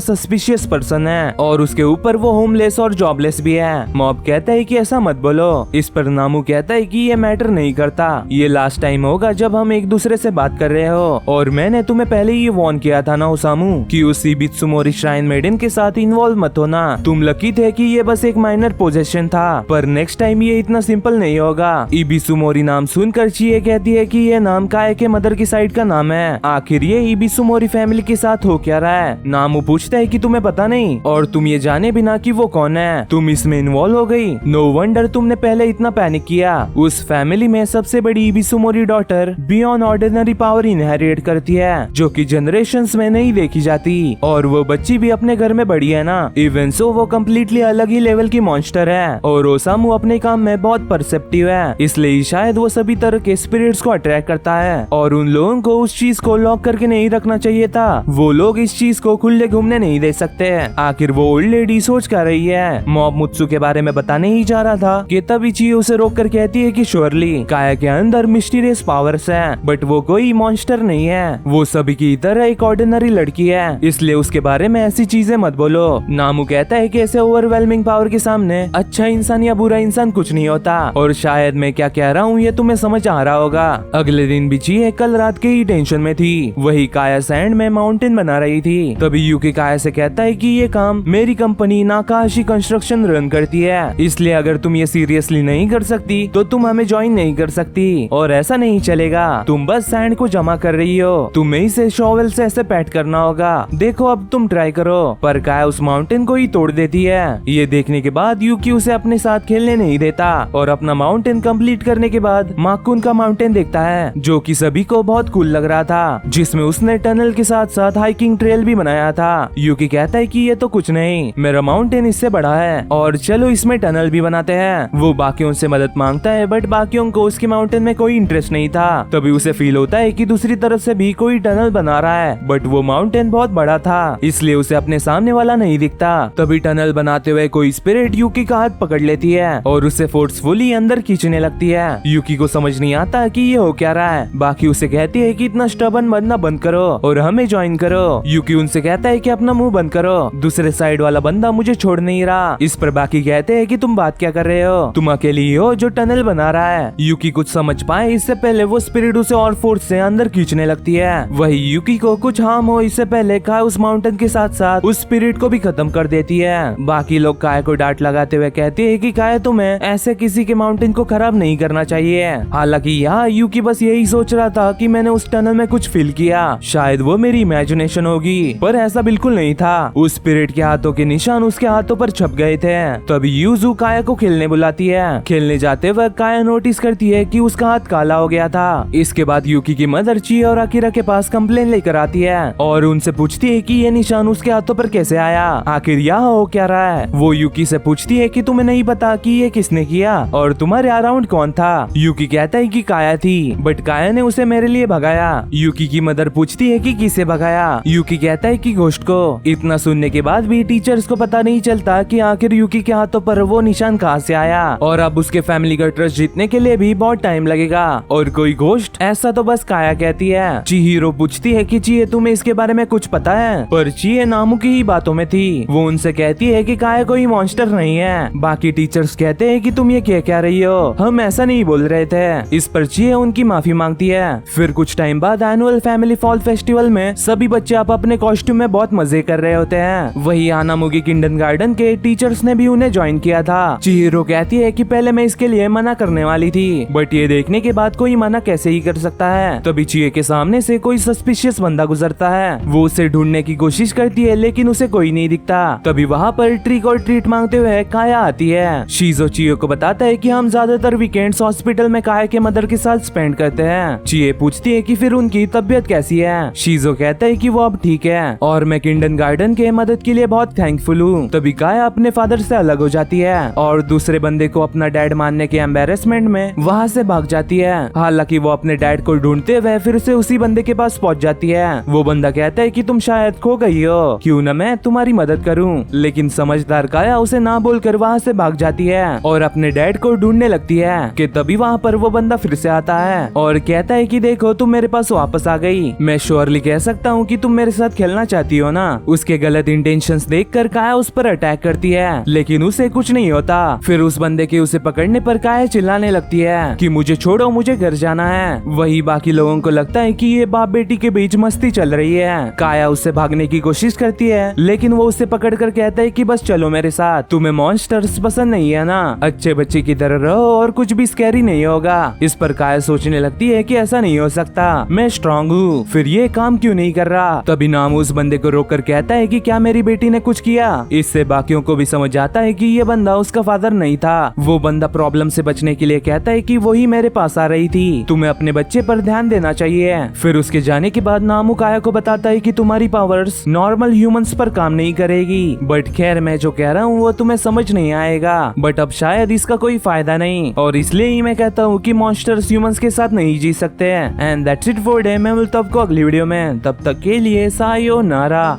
सस्पिशियस पर्सन है और उसके ऊपर वो होमलेस और जॉबलेस भी है। मॉब कहता है कि ऐसा मत बोलो। इस पर नामू कहता है कि ये मैटर नहीं करता, ये लास्ट टाइम होगा जब हम एक दूसरे से बात कर रहे हो और मैंने तुम्हें पहले ही वार्न किया था ना ओसामू कि उस इबित्सुमोरी श्राइन मेडन के साथ इन्वॉल्व मत होना। तुम लकी थे कि ये बस एक माइनर पोजेशन था, पर नेक्स्ट टाइम ये इतना सिंपल नहीं होगा। इबित्सुमोरी नाम सुनकर चिए कहती है कि ये नाम काया के मदर की साइड का नाम है। आखिर ये इबित्सुमोरी फैमिली के साथ हो क्या रहा है? नामू पूछता है कि तुम्हें पता नहीं और तुम ये जाने बिना कि वो कौन है तुम इसमें इन्वॉल्व हो गई। नो वंडर तुमने पहले इतना पैनिक किया। उस फैमिली में सबसे बड़ी इबित्सुमोरी daughter beyond ordinary power inherit करती है जो कि जनरेशंस में नहीं देखी जाती और वो बच्ची भी अपने घर में बड़ी है ना। इवन सो वो कम्प्लीटली अलग ही लेवल की मॉन्स्टर है और ओसामू अपने काम में बहुत परसेप्टिव है, इसलिए शायद वो सभी तरह के स्पिरिट्स को अट्रैक्ट करता है और उन लोगों को उस चीज को लॉक करके नहीं रखना चाहिए था। वो लोग इस चीज को खुले घूमने नहीं दे सकते। आखिर वो ओल्ड लेडी सोच कर रही है। मॉब मुत्सु के बारे में बताने ही जा रहा था कि तभी चिए उसे रोक कर कहती है कि श्योरली काया के अंदर मिस्टीरियस पावर्स हैं, बट वो कोई मॉन्स्टर नहीं है। वो सभी की तरह एक ऑर्डिनरी लड़की है, इसलिए उसके बारे में ऐसी चीजें मत बोलो। नामू कहता है कि ऐसे ओवरवेलमिंग पावर के सामने अच्छा इंसान या बुरा इंसान कुछ नहीं होता और शायद मैं क्या कह रहा हूँ ये तुम्हें समझ आ रहा होगा। अगले दिन भी चिए कल रात के ही टेंशन में थी। वही काया सैंड में माउंटेन बना रही थी। तभी यूकी काया से कहता है कि ये काम मेरी कंपनी नाकाशी कंस्ट्रक्शन रन करती है, इसलिए अगर तुम ये सीरियसली नहीं कर सकती तो तुम हमें ज्वाइन नहीं कर सकती और ऐसा नहीं चलेगा। तुम बस सैंड को जमा कर रही हो, तुम्हें इसे शॉवेल से ऐसे पैट करना होगा। देखो अब तुम ट्राई करो। पर काया उस माउंटेन को ही तोड़ देती है। ये देखने के बाद यूकी उसे अपने साथ खेलने नहीं देता और अपना माउंटेन कंप्लीट करने के बाद माकुन का माउंटेन देखता है जो कि सभी को बहुत कूल लग रहा था, जिसमें उसने टनल के साथ साथ हाइकिंग ट्रेल भी बनाया था। यूकी कहता है कि ये तो कुछ नहीं, मेरा माउंटेन इससे बड़ा है और चलो इसमें टनल भी बनाते हैं। वो बाकियों से मदद मांगता है बट बाकियों को उसके माउंटेन में कोई इंटरेस्ट नहीं था। तभी उसे फील होता है कि दूसरी तरफ से भी कोई टनल बना रहा है, बट वो माउंटेन बहुत बड़ा था इसलिए उसे अपने सामने वाला नहीं दिखता। तभी टनल बनाते हुए कोई स्पिरिट यूकी का हाथ पकड़ लेती है और उसे फोर्सफुली अंदर खींचने लगती है। यूकी को समझ नहीं आता कि ये हो क्या रहा है। बाकी उसे कहती है कि इतना स्टबर्न बनना बंद करो और हमें ज्वाइन करो। यूकी उनसे कहता है कि अपना मुंह बंद करो, दूसरे साइड वाला बंदा मुझे छोड़ नहीं रहा। इस पर बाकी कहते हैं कि तुम बात क्या कर रहे हो, तुम अकेली ही हो जो टनल बना रहा है। यूकी कुछ समझ पाए इससे पहले वो स्पिरिट उसे और फोर्स से अंदर खींचने लगती है। वही यूकी को कुछ हार्म हो इससे पहले काया उस माउंटेन के साथ साथ उस स्पिरिट को भी खत्म कर देती है। बाकी लोग काया को डांट लगाते हुए कहते हैं कि काया तुम्हें ऐसे किसी के माउंटेन को खराब नहीं करना चाहिए। हालांकि यहाँ यूकी बस यही सोच रहा था कि मैंने उस टनल में कुछ फील किया, शायद वो मेरी इमेजिनेशन होगी, पर ऐसा बिल्कुल नहीं था। उस स्पिरिट के हाथों के निशान उसके हाथों पर छप गए थे। तभी यूजू काया को खेलने बुलाती है। खेलने जाते वक्त काया नोटिस करती है कि उसका हाथ काला हो गया था। इसके बाद यूकी की मदर चिए और अकीरा के पास कंप्लेन लेकर आती है और उनसे पूछती है कि ये निशान उसके हाथों पर कैसे आया, आखिर यहाँ हो क्या रहा है। वो यूकी से पूछती है कि तुम्हें नहीं पता कि ये किसने किया और तुम्हारे अराउंड कौन था। यूकी कहता है कि काया थी, बट काया ने उसे मेरे लिए भगाया। यूकी की मदर पूछती है कि किसे भगाया। यूकी कहता है कि घोस्ट को। इतना सुनने के बाद भी टीचर्स को पता नहीं चलता कि आखिर यूकी के हाथों पर वो निशान कहाँ से आया और अब उसके फैमिली का ट्रस्ट जीतने के लिए भी बहुत टाइम लगेगा और कोई घोस्ट ऐसा तो बस काया कहती है। चिहिरो पूछती है कि चिए तुम्हें इसके बारे में कुछ पता है, पर चिए नामू की ही बातों में थी। वो उनसे कहती है कि काया कोई मॉन्स्टर नहीं है। बाकी टीचर्स कहते हैं कि तुम ये क्या कह रही हो, हम ऐसा नहीं बोल रहे थे। इस पर चिए उनकी माफी मांगती है। फिर कुछ टाइम बाद एनुअल फैमिली फॉल फेस्टिवल में सभी बच्चे आप अपने कॉस्ट्यूम में बहुत मजे कर रहे होते हैं। वही आनामुगी किंडरगार्टन के टीचर्स ने भी उन्हें ज्वाइन किया था। चिहिरो कहती है कि पहले मैं इसके लिए मना करने वाली थी, बट ये देखने के बाद कोई मना कैसे ही कर सकता है। तभी चिए के सामने से कोई सस्पिशियस बंदा गुजरता है। वो उसे ढूंढने की कोशिश करती है लेकिन उसे कोई नहीं दिखता। तभी वहाँ पर ट्रिक और ट्रीट मांगते हुए काया आती है। शीजो चिए को बताता है कि हम ज्यादातर वीकेंड्स हॉस्पिटल में काया के मदर के साथ स्पेंड करते हैं। चिए पूछती है कि फिर उनकी तबीयत कैसी है। शीजो कहता है कि वो अब ठीक है और मैं किंडरगार्टन के मदद के लिए बहुत थैंकफुल हूँ। तभी काया अपने फादर से अलग हो जाती है और दूसरे बंदे को अपना डैड मानने के एम्बेरसमेंट में वहाँ से भाग जाती है। हालांकि वो अपने डैड को ढूंढते हुए फिर से उसी बंदे के पास पहुँच जाती है। वो बंदा कहता है कि तुम शायद खो गई हो, क्यों न मैं तुम्हारी मदद करूँ। लेकिन समझदार काया उसे ना बोलकर वहाँ से भाग जाती है और अपने डैड को ढूंढने लगती है कि तभी वहाँ पर वो बंदा फिर से आता है और कहता है कि देखो तुम मेरे पास वापस आ गई, मैं श्योरली कह सकता हूँ कि तुम मेरे साथ खेलना चाहती हो ना। उसके गलत इंटेंशंस देखकर काया उस पर अटैक करती है लेकिन उसे कुछ नहीं होता। फिर उस बंदे के उसे पकड़ने पर काया चिल्लाने लगती है कि मुझे छोड़ो, मुझे घर जाना है। वही बाकी लोगों को लगता है कि ये बाप बेटी के बीच मस्ती चल रही है। काया उससे भागने की कोशिश करती है लेकिन वो उसे पकड़कर कहता है कि बस चलो मेरे साथ, तुम्हें मॉन्स्टर्स पसंद नहीं है ना, अच्छे बच्चे की तरह रहो और कुछ भी स्कैरी नहीं होगा। इस पर काया सोचने लगती है कि ऐसा नहीं हो सकता, मैं स्ट्रांग हूँ, फिर ये काम क्यों नहीं कर रहा। तभी नामू उस बंदे को रोककर कहता है कि क्या मेरी बेटी ने कुछ किया। इससे बाकियों को भी समझ आता है कि ये बंदा उसका फादर नहीं था। वो बंदा प्रॉब्लम से बचने के लिए कहता है कि वही मेरे पास आ रही थी, तुम्हें अपने बच्चे पर ध्यान देना चाहिए। फिर उसके जाने के बाद नामू काया को बताता है कि तुम्हारी पावर्स नॉर्मल ह्यूमंस पर काम नहीं करेगी, बट खैर मैं जो कह रहा हूँ वो तुम्हें समझ नहीं आएगा, बट अब शायद इसका कोई फायदा नहीं और इसलिए ही मैं कहता हूँ कि मॉन्स्टर्स ह्यूमंस के साथ नहीं जी सकते हैं। And that's it for day. मैं मिलता हूँ आपको अगली वीडियो में, तब तक के लिए सायोनारा।